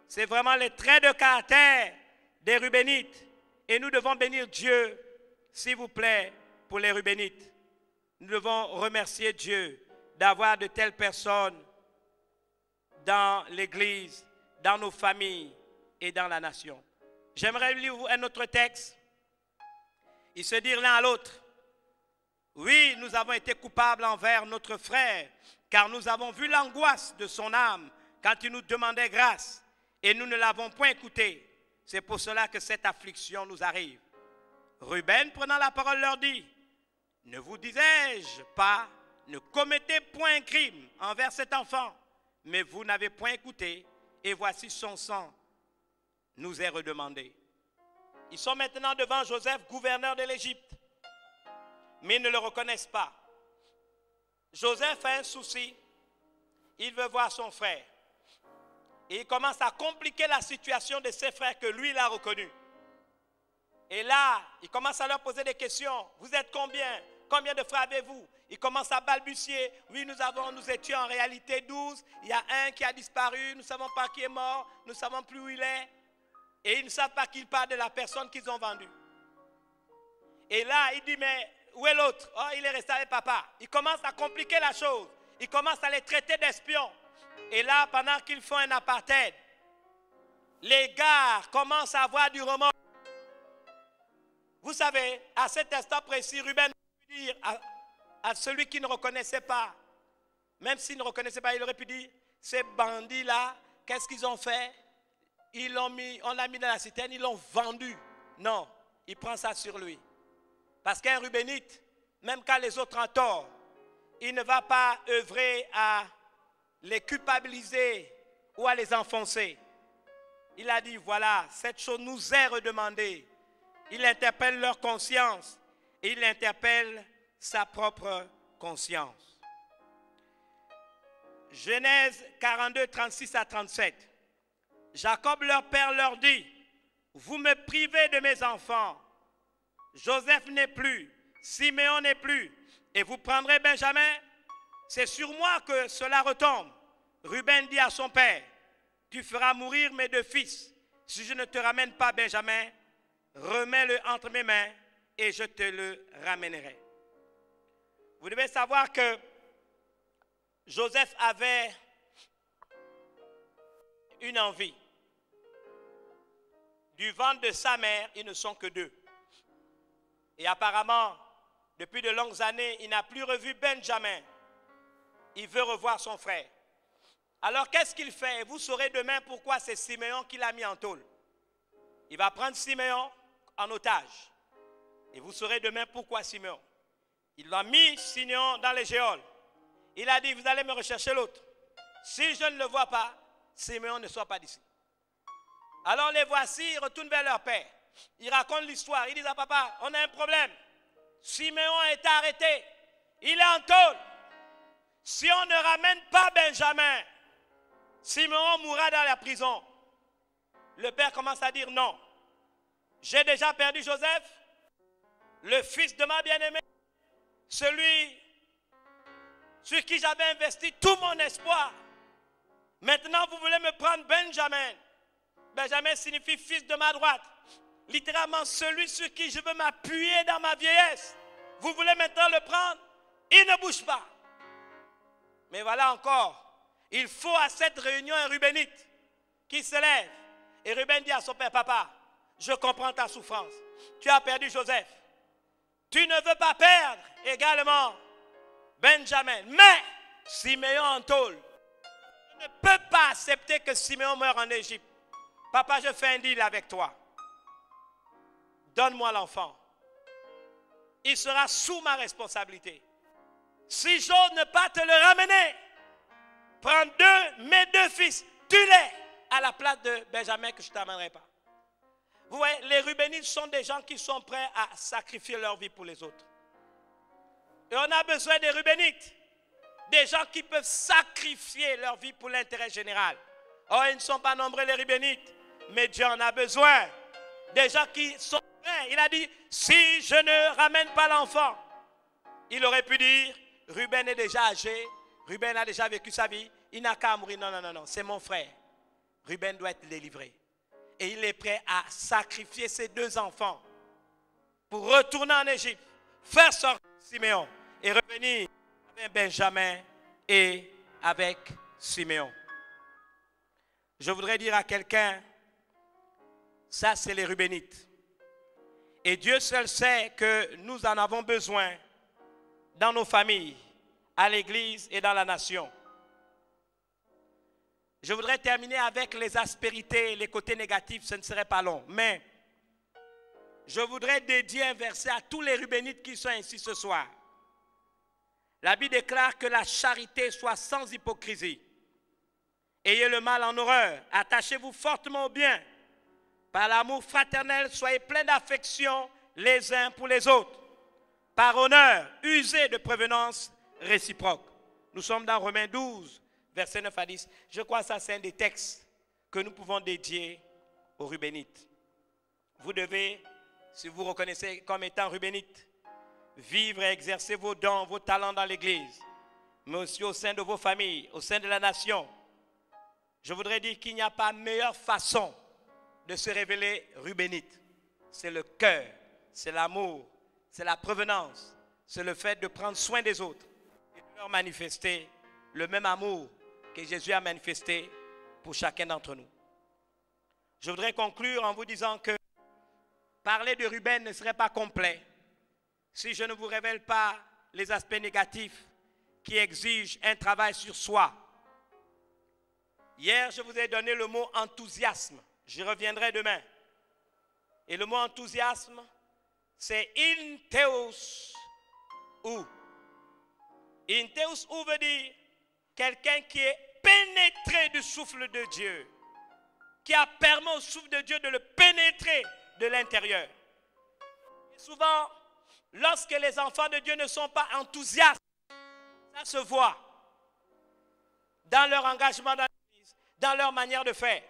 C'est vraiment les traits de caractère des Rubénites. Et nous devons bénir Dieu, s'il vous plaît, pour les Rubénites. Nous devons remercier Dieu d'avoir de telles personnes dans l'Église, dans nos familles et dans la nation. J'aimerais lire un autre texte. Ils se dirent l'un à l'autre, oui, nous avons été coupables envers notre frère, car nous avons vu l'angoisse de son âme quand il nous demandait grâce, et nous ne l'avons point écouté. C'est pour cela que cette affliction nous arrive. Ruben, prenant la parole, leur dit, ne vous disais-je pas, ne commettez point un crime envers cet enfant, mais vous n'avez point écouté, et voici son sang nous est redemandé. Ils sont maintenant devant Joseph, gouverneur de l'Égypte. Mais ils ne le reconnaissent pas. Joseph a un souci. Il veut voir son frère. Et il commence à compliquer la situation de ses frères que lui, il a reconnus. Et là, il commence à leur poser des questions. Vous êtes combien? Combien de frères avez-vous? Il commence à balbutier. Oui, nous étions en réalité 12. Il y a un qui a disparu. Nous ne savons pas qui est mort. Nous ne savons plus où il est. Et ils ne savent pas qu'il parle de la personne qu'ils ont vendue. Et là, il dit, mais où est l'autre? Oh, il est resté avec papa. Il commence à compliquer la chose. Il commence à les traiter d'espions. Et là, pendant qu'ils font un apartheid, les gars commencent à avoir du remords. Vous savez, à cet instant précis, Ruben aurait pu dire à celui qui ne reconnaissait pas, même s'il ne reconnaissait pas, il aurait pu dire, ces bandits-là, qu'est-ce qu'ils ont fait? On l'a mis dans la citerne, ils l'ont vendu. Non, il prend ça sur lui. Parce qu'un Rubénite, même quand les autres ont tort, il ne va pas œuvrer à les culpabiliser ou à les enfoncer. Il a dit, voilà, cette chose nous est redemandée. Il interpelle leur conscience et il interpelle sa propre conscience. Genèse 42, 36 à 37. Jacob, leur père, leur dit, vous me privez de mes enfants. Joseph n'est plus, Siméon n'est plus, et vous prendrez Benjamin. C'est sur moi que cela retombe. Ruben dit à son père, tu feras mourir mes 2 fils. Si je ne te ramène pas Benjamin, remets-le entre mes mains et je te le ramènerai. Vous devez savoir que Joseph avait une envie. Du ventre de sa mère, ils ne sont que 2. Et apparemment, depuis de longues années, il n'a plus revu Benjamin. Il veut revoir son frère. Alors qu'est-ce qu'il fait? Et vous saurez demain pourquoi c'est Siméon qui l'a mis en tôle. Il va prendre Siméon en otage. Et vous saurez demain pourquoi Siméon. Il a mis Siméon dans les geôles. Il a dit, vous allez me rechercher l'autre. Si je ne le vois pas, Siméon ne sort pas d'ici. Alors les voici, ils retournent vers leur père. Ils racontent l'histoire. Ils disent à papa, on a un problème. Siméon a été arrêté. Il est en tôle. Si on ne ramène pas Benjamin, Siméon mourra dans la prison. Le père commence à dire non. J'ai déjà perdu Joseph, le fils de ma bien-aimée, celui sur qui j'avais investi tout mon espoir. Maintenant, vous voulez me prendre Benjamin. Benjamin signifie fils de ma droite. Littéralement, celui sur qui je veux m'appuyer dans ma vieillesse. Vous voulez maintenant le prendre? Il ne bouge pas. Mais voilà encore, il faut à cette réunion un Rubénite qui se lève. Et Ruben dit à son père, papa, je comprends ta souffrance. Tu as perdu Joseph. Tu ne veux pas perdre également Benjamin. Mais Siméon en tôle. Je ne peux pas accepter que Siméon meure en Égypte. Papa, je fais un deal avec toi. Donne-moi l'enfant. Il sera sous ma responsabilité. Si j'ose ne pas te le ramener, prends mes 2 fils, tue-les à la place de Benjamin que je ne t'amènerai pas. Vous voyez, les Rubénites sont des gens qui sont prêts à sacrifier leur vie pour les autres. Et on a besoin des Rubénites, des gens qui peuvent sacrifier leur vie pour l'intérêt général. Oh, ils ne sont pas nombreux les Rubénites, mais Dieu en a besoin. Des gens qui sont prêts. Il a dit, si je ne ramène pas l'enfant, il aurait pu dire, Ruben est déjà âgé, Ruben a déjà vécu sa vie, il n'a qu'à mourir. Non, non, non, non, c'est mon frère. Ruben doit être délivré. Et il est prêt à sacrifier ses 2 enfants pour retourner en Égypte, faire sortir Siméon et revenir avec Benjamin et avec Siméon. Je voudrais dire à quelqu'un, ça c'est les Rubénites. Et Dieu seul sait que nous en avons besoin dans nos familles, à l'église et dans la nation. Je voudrais terminer avec les aspérités, les côtés négatifs, ce ne serait pas long. Mais je voudrais dédier un verset à tous les Rubénites qui sont ici ce soir. La Bible déclare que la charité soit sans hypocrisie. Ayez le mal en horreur, attachez-vous fortement au bien. Par l'amour fraternel, soyez pleins d'affection les uns pour les autres. Par honneur, usez de prévenance réciproque. Nous sommes dans Romains 12, versets 9 à 10. Je crois que ça c'est un des textes que nous pouvons dédier aux Rubénites. Vous devez, si vous vous reconnaissez comme étant Rubénite, vivre et exercer vos dons, vos talents dans l'église, mais aussi au sein de vos familles, au sein de la nation. Je voudrais dire qu'il n'y a pas meilleure façon de se révéler Rubénite. C'est le cœur, c'est l'amour, c'est la prévenance, c'est le fait de prendre soin des autres et de leur manifester le même amour que Jésus a manifesté pour chacun d'entre nous. Je voudrais conclure en vous disant que parler de Ruben ne serait pas complet si je ne vous révèle pas les aspects négatifs qui exigent un travail sur soi. Hier, je vous ai donné le mot enthousiasme. J'y reviendrai demain. Et le mot enthousiasme, c'est intheos ou. Intheos ou veut dire quelqu'un qui est pénétré du souffle de Dieu, qui a permis au souffle de Dieu de le pénétrer de l'intérieur. Et souvent, lorsque les enfants de Dieu ne sont pas enthousiastes, ça se voit. dans leur engagement dans l'Église, dans leur manière de faire.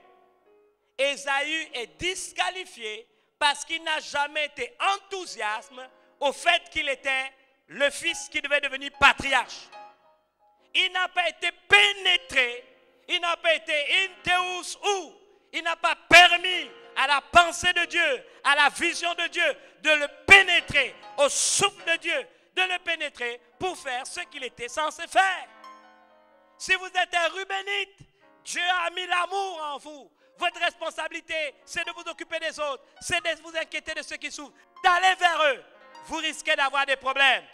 Ésaü est disqualifié parce qu'il n'a jamais été enthousiaste au fait qu'il était le fils qui devait devenir patriarche. Il n'a pas été pénétré, il n'a pas été inteus ou, il n'a pas permis à la pensée de Dieu, à la vision de Dieu, de le pénétrer, au souffle de Dieu, de le pénétrer pour faire ce qu'il était censé faire. Si vous êtes un Rubénite, Dieu a mis l'amour en vous. Votre responsabilité, c'est de vous occuper des autres, c'est de vous inquiéter de ceux qui souffrent, d'aller vers eux. Vous risquez d'avoir des problèmes.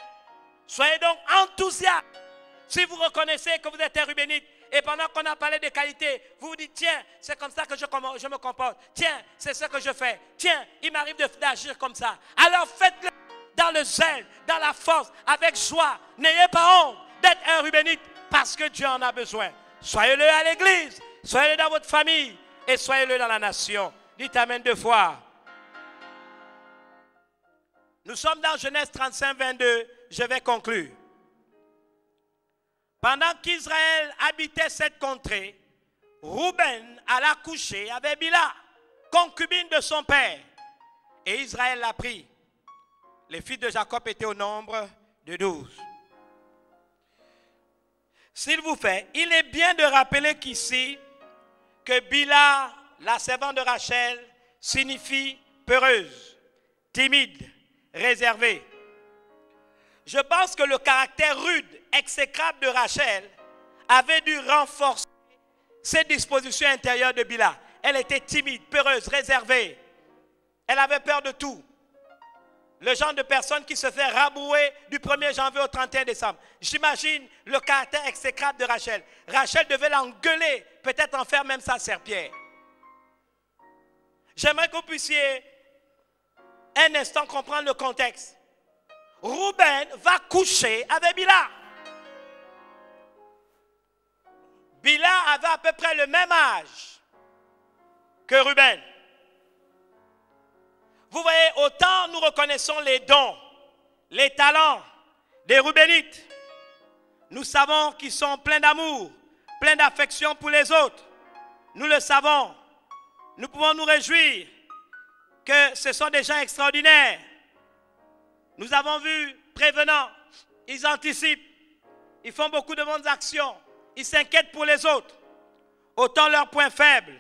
Soyez donc enthousiastes. Si vous reconnaissez que vous êtes un Rubénite, et pendant qu'on a parlé des qualités, vous vous dites, tiens, c'est comme ça que je me comporte. Tiens, c'est ce que je fais. Tiens, il m'arrive d'agir comme ça. Alors faites-le dans le zèle, dans la force, avec joie. N'ayez pas honte d'être un Rubénite parce que Dieu en a besoin. Soyez-le à l'église, soyez-le dans votre famille et soyez-le dans la nation. Dites Amen 2 fois. Nous sommes dans Genèse 35, 22. Je vais conclure. Pendant qu'Israël habitait cette contrée, Rouben alla coucher avec Bila, concubine de son père. Et Israël l'a pris. Les fils de Jacob étaient au nombre de 12. S'il vous plaît, il est bien de rappeler qu'ici, que Bila, la servante de Rachel, signifie peureuse, timide, réservée. Je pense que le caractère rude, exécrable de Rachel avait dû renforcer ses dispositions intérieures de Bila. Elle était timide, peureuse, réservée. Elle avait peur de tout. Le genre de personne qui se fait rabrouer du 1er janvier au 31 décembre. J'imagine le caractère exécrable de Rachel. Rachel devait l'engueuler, peut-être en faire même sa serpillère. J'aimerais que vous puissiez un instant comprendre le contexte. Rouben va coucher avec Bila. Bila avait à peu près le même âge que Ruben. Vous voyez, autant nous reconnaissons les dons, les talents des Rubénites. Nous savons qu'ils sont pleins d'amour, pleins d'affection pour les autres. Nous le savons. Nous pouvons nous réjouir que ce sont des gens extraordinaires. Nous avons vu prévenants, ils anticipent, ils font beaucoup de bonnes actions, ils s'inquiètent pour les autres. Autant leur point faible,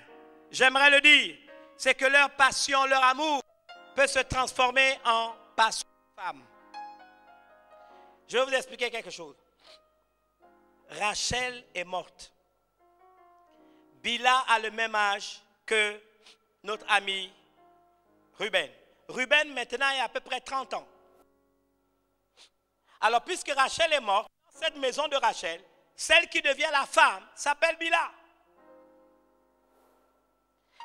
j'aimerais le dire, c'est que leur passion, leur amour peut se transformer en passion de femme. Je vais vous expliquer quelque chose. Rachel est morte. Bila a le même âge que notre ami Ruben. Ruben maintenant a à peu près 30 ans. Alors puisque Rachel est morte, dans cette maison de Rachel, celle qui devient la femme s'appelle Bila.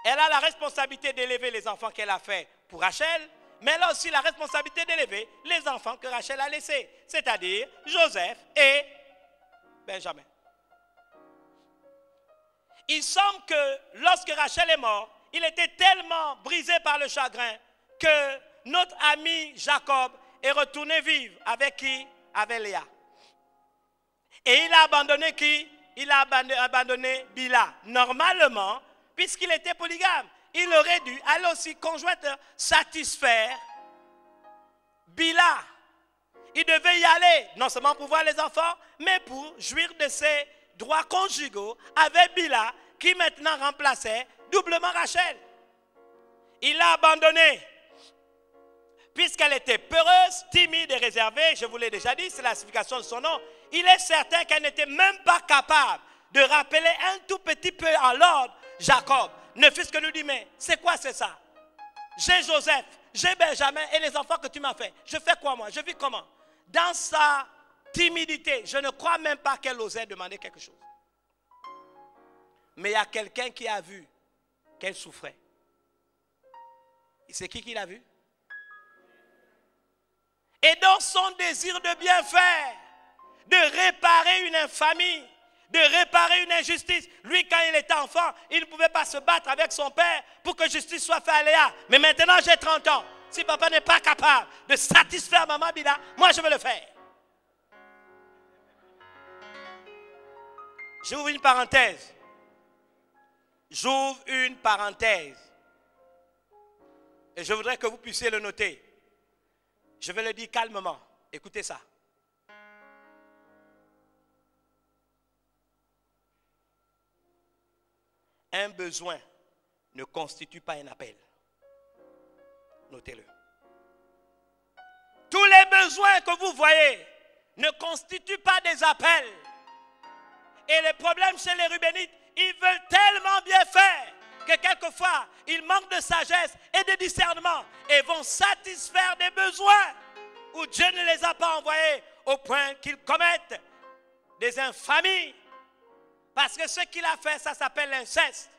Elle a la responsabilité d'élever les enfants qu'elle a fait pour Rachel, mais elle a aussi la responsabilité d'élever les enfants que Rachel a laissés, c'est-à-dire Joseph et Benjamin. Il semble que lorsque Rachel est morte, il était tellement brisé par le chagrin que notre ami Jacob est retourné vivre avec qui? Avec Léa. Et il a abandonné qui? Il a abandonné Bila. Normalement, puisqu'il était polygame, il aurait dû aller aussi conjointement satisfaire Bila. Il devait y aller, non seulement pour voir les enfants, mais pour jouir de ses droits conjugaux avec Bila, qui maintenant remplaçait doublement Rachel. Il l'a abandonnée. Puisqu'elle était peureuse, timide et réservée, je vous l'ai déjà dit, c'est la signification de son nom, il est certain qu'elle n'était même pas capable de rappeler un tout petit peu en l'ordre Jacob. Ne fût-ce que nous dit, mais c'est quoi c'est ça? J'ai Joseph, j'ai Benjamin et les enfants que tu m'as fait. Je fais quoi moi? Je vis comment? Dans sa timidité, je ne crois même pas qu'elle osait demander quelque chose. Mais il y a quelqu'un qui a vu qu'elle souffrait. Et c'est qui l'a vu? Et dans son désir de bien faire, de réparer une infamie, de réparer une injustice. Lui, quand il était enfant, il ne pouvait pas se battre avec son père pour que justice soit faite à Léa. Mais maintenant, j'ai 30 ans. Si papa n'est pas capable de satisfaire maman Bila, moi, je vais le faire. J'ouvre une parenthèse. J'ouvre une parenthèse. Et je voudrais que vous puissiez le noter. Je vais le dire calmement. Écoutez ça. Un besoin ne constitue pas un appel. Notez-le. Tous les besoins que vous voyez ne constituent pas des appels. Et le problème chez les Rubénites, ils veulent tellement bien faire que quelquefois, ils manquent de sagesse et de discernement et vont satisfaire des besoins où Dieu ne les a pas envoyés au point qu'ils commettent des infamies. Parce que ce qu'il a fait, ça s'appelle l'inceste.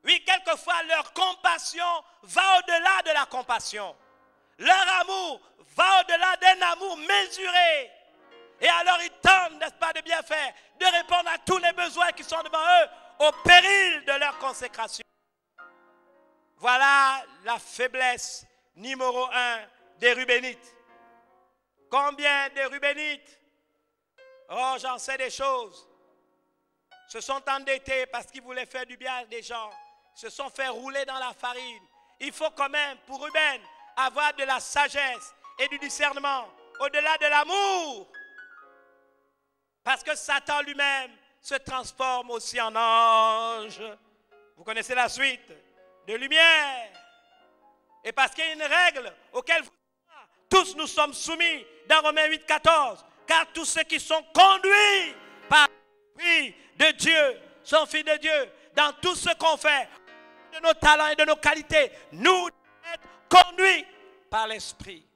Oui, quelquefois, leur compassion va au-delà de la compassion. Leur amour va au-delà d'un amour mesuré. Et alors, ils tentent, n'est-ce pas, de bien faire, de répondre à tous les besoins qui sont devant eux, au péril de leur consécration. Voilà la faiblesse numéro 1 des Rubénites. Combien de Rubénites, oh, j'en sais des choses, se sont endettés parce qu'ils voulaient faire du bien à des gens, se sont fait rouler dans la farine. Il faut quand même, pour Ruben, avoir de la sagesse et du discernement, au-delà de l'amour. Parce que Satan lui-même se transforme aussi en ange. Vous connaissez la suite, de lumière. Et parce qu'il y a une règle auquel tous nous sommes soumis dans Romains 8, 14. Car tous ceux qui sont conduits par l'Esprit de Dieu sont fils de Dieu. Dans tout ce qu'on fait, de nos talents et de nos qualités, nous devons être conduits par l'Esprit.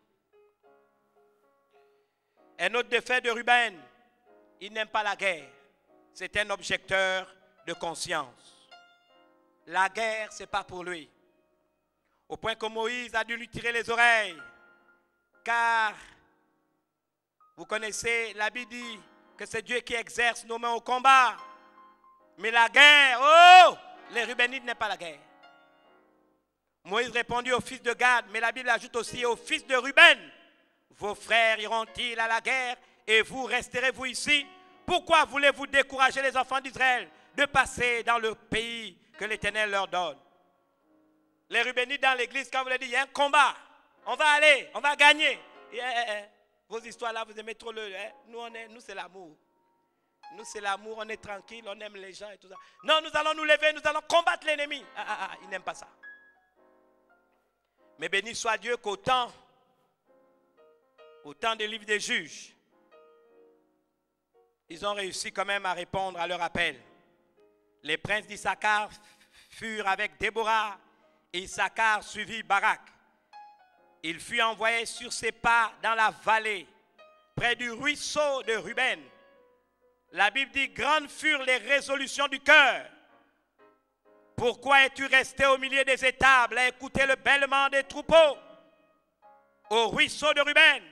Un autre défait de Ruben, il n'aime pas la guerre. C'est un objecteur de conscience. La guerre, ce n'est pas pour lui. Au point que Moïse a dû lui tirer les oreilles. Car, vous connaissez, la Bible dit que c'est Dieu qui exerce nos mains au combat. Mais la guerre, oh, les Rubénites n'aiment pas la guerre. Moïse répondit au fils de Gad, mais la Bible ajoute aussi au fils de Ruben. Vos frères iront-ils à la guerre et vous resterez-vous ici? Pourquoi voulez-vous décourager les enfants d'Israël de passer dans le pays que l'Éternel leur donne? Les Rubénites dans l'église, quand vous leur dites, il y a un combat, on va aller, on va gagner. Vos histoires là, vous aimez trop le... Nous c'est l'amour. Nous c'est l'amour, on est tranquille, on aime les gens et tout ça. Non, nous allons nous lever, nous allons combattre l'ennemi. Ils n'aiment pas ça. Mais béni soit Dieu qu'au temps des livres des juges, ils ont réussi quand même à répondre à leur appel. Les princes d'Issachar furent avec Déborah et Issachar suivit Barak. Il fut envoyé sur ses pas dans la vallée, près du ruisseau de Ruben. La Bible dit, grandes furent les résolutions du cœur. Pourquoi es-tu resté au milieu des étables à écouter le bêlement des troupeaux? Au ruisseau de Ruben,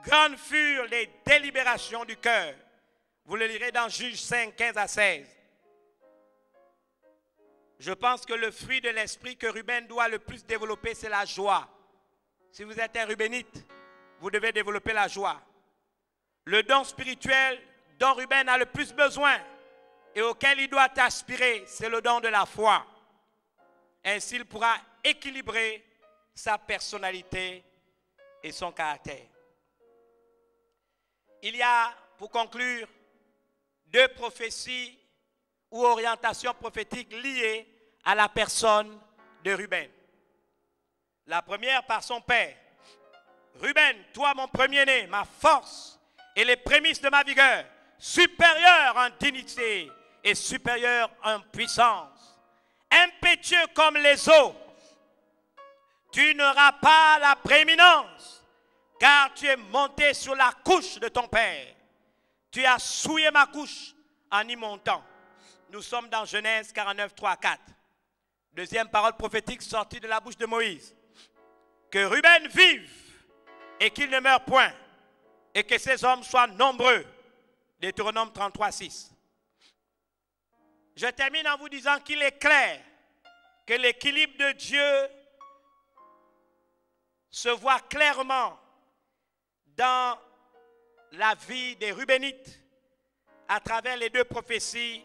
grandes furent les délibérations du cœur. Vous le lirez dans Juges 5, 15 à 16. Je pense que le fruit de l'esprit que Ruben doit le plus développer, c'est la joie. Si vous êtes un Rubénite, vous devez développer la joie. Le don spirituel dont Ruben a le plus besoin et auquel il doit aspirer, c'est le don de la foi. Ainsi, il pourra équilibrer sa personnalité et son caractère. Il y a, pour conclure, 2 prophéties ou orientations prophétiques liées à la personne de Ruben. La première par son père. Ruben, toi mon premier-né, ma force et les prémices de ma vigueur, supérieur en dignité et supérieur en puissance, impétueux comme les eaux, tu n'auras pas la prééminence, car tu es monté sur la couche de ton père. Tu as souillé ma couche en y montant. Nous sommes dans Genèse 49, 3, 4. Deuxième parole prophétique sortie de la bouche de Moïse. Que Ruben vive et qu'il ne meure point, et que ses hommes soient nombreux. Deutéronome 33, 6. Je termine en vous disant qu'il est clair que l'équilibre de Dieu se voit clairement dans la vie des Rubénites à travers les deux prophéties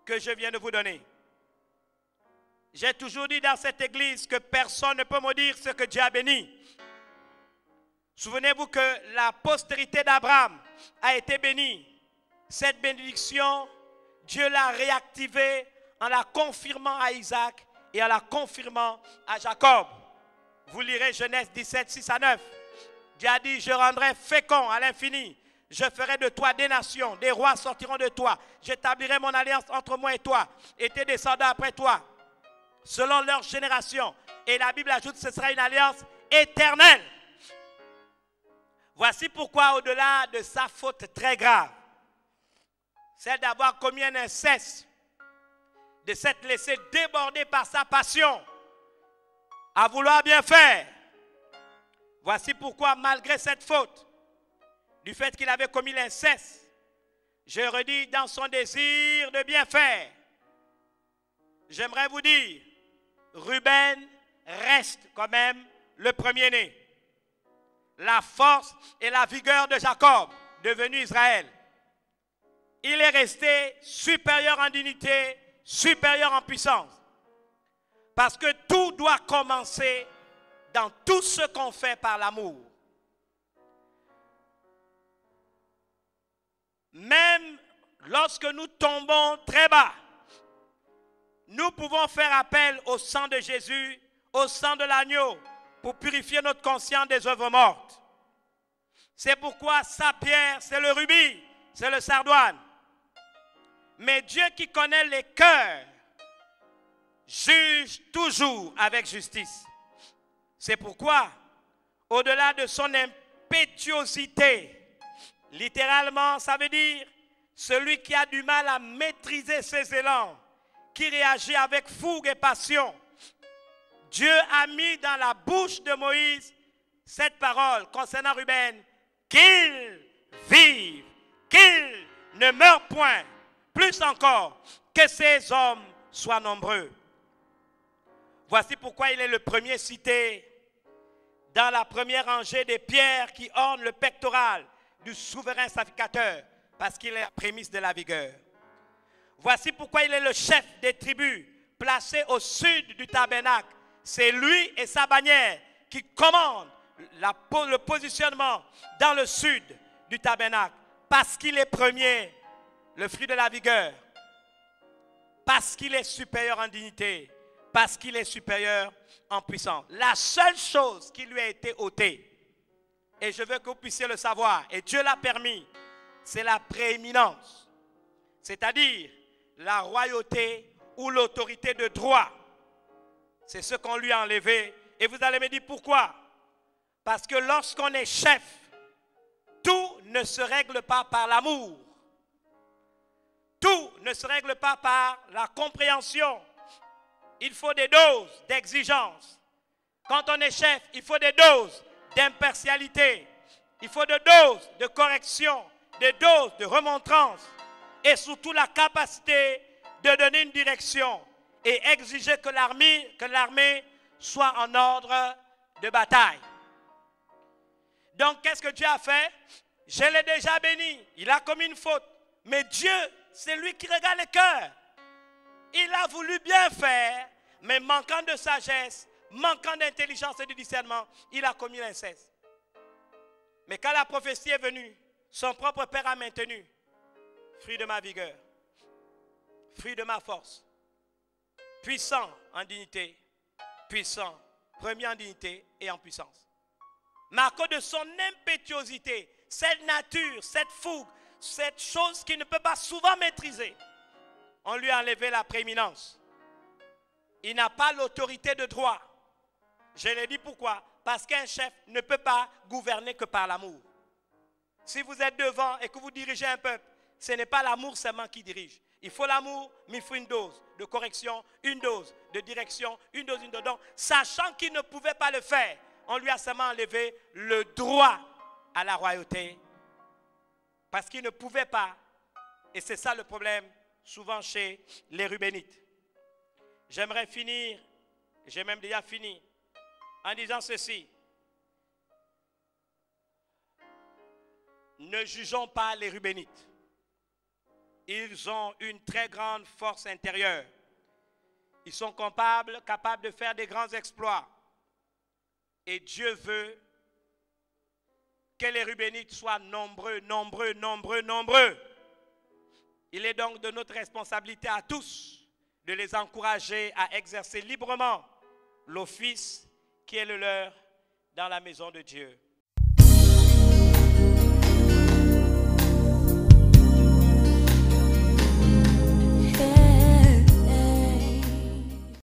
que je viens de vous donner. J'ai toujours dit dans cette église que personne ne peut maudire ce que Dieu a béni. Souvenez-vous que la postérité d'Abraham a été bénie. Cette bénédiction, Dieu l'a réactivée en la confirmant à Isaac et en la confirmant à Jacob. Vous lirez Genèse 17, 6 à 9. Dieu a dit, je rendrai fécond à l'infini. Je ferai de toi des nations, des rois sortiront de toi. J'établirai mon alliance entre moi et toi, et tes descendants après toi, selon leur génération. Et la Bible ajoute, ce sera une alliance éternelle. Voici pourquoi, au-delà de sa faute très grave, celle d'avoir commis un inceste, de s'être laissé déborder par sa passion, à vouloir bien faire. Voici pourquoi, malgré cette faute, du fait qu'il avait commis l'inceste, je redis dans son désir de bien faire, j'aimerais vous dire, Ruben reste quand même le premier-né. La force et la vigueur de Jacob, devenu Israël. Il est resté supérieur en dignité, supérieur en puissance. Parce que tout doit commencer dans tout ce qu'on fait par l'amour. Même lorsque nous tombons très bas, nous pouvons faire appel au sang de Jésus, au sang de l'agneau, pour purifier notre conscience des œuvres mortes. C'est pourquoi sa pierre, c'est le rubis, c'est le sardoine. Mais Dieu qui connaît les cœurs, juge toujours avec justice. C'est pourquoi, au-delà de son impétuosité, littéralement, ça veut dire celui qui a du mal à maîtriser ses élans, qui réagit avec fougue et passion, Dieu a mis dans la bouche de Moïse cette parole concernant Ruben, qu'il vive, qu'il ne meure point, plus encore que ces hommes soient nombreux. Voici pourquoi il est le premier cité dans la première rangée des pierres qui ornent le pectoral du souverain sacrificateur, parce qu'il est la prémisse de la vigueur. Voici pourquoi il est le chef des tribus, placé au sud du tabernacle. C'est lui et sa bannière qui commandent le positionnement dans le sud du tabernacle, parce qu'il est premier, le fruit de la vigueur, parce qu'il est supérieur en dignité, parce qu'il est supérieur en puissance. La seule chose qui lui a été ôtée, et je veux que vous puissiez le savoir, et Dieu l'a permis, c'est la prééminence, c'est-à-dire la royauté ou l'autorité de droit. C'est ce qu'on lui a enlevé. Et vous allez me dire pourquoi? Parce que lorsqu'on est chef, tout ne se règle pas par l'amour. Tout ne se règle pas par la compréhension. Il faut des doses d'exigence. Quand on est chef, il faut des doses d'impartialité. Il faut des doses de correction, des doses de remontrance. Et surtout la capacité de donner une direction et exiger que l'armée soit en ordre de bataille. Donc, qu'est-ce que Dieu a fait? Je l'ai déjà béni. Il a commis une faute. Mais Dieu, c'est lui qui regarde les cœurs. Il a voulu bien faire, mais manquant de sagesse, manquant d'intelligence et de discernement, il a commis l'inceste. Mais quand la prophétie est venue, son propre père a maintenu. Fruit de ma vigueur, fruit de ma force, puissant en dignité, puissant, premier en dignité et en puissance. Mais à cause de son impétuosité, cette nature, cette fougue, cette chose qu'il ne peut pas souvent maîtriser, on lui a enlevé la prééminence. Il n'a pas l'autorité de droit. Je l'ai dit pourquoi? Parce qu'un chef ne peut pas gouverner que par l'amour. Si vous êtes devant et que vous dirigez un peuple, ce n'est pas l'amour seulement qui dirige. Il faut l'amour, mais il faut une dose de correction, une dose de direction, une dose de don. Sachant qu'il ne pouvait pas le faire, on lui a seulement enlevé le droit à la royauté. Parce qu'il ne pouvait pas. Et c'est ça le problème, souvent chez les Rubénites. J'aimerais finir, j'ai même déjà fini, en disant ceci. Ne jugeons pas les Rubénites. Ils ont une très grande force intérieure. Ils sont capables de faire des grands exploits. Et Dieu veut que les Rubénites soient nombreux, nombreux, nombreux, nombreux. Il est donc de notre responsabilité à tous de les encourager à exercer librement l'office qui est le leur dans la maison de Dieu.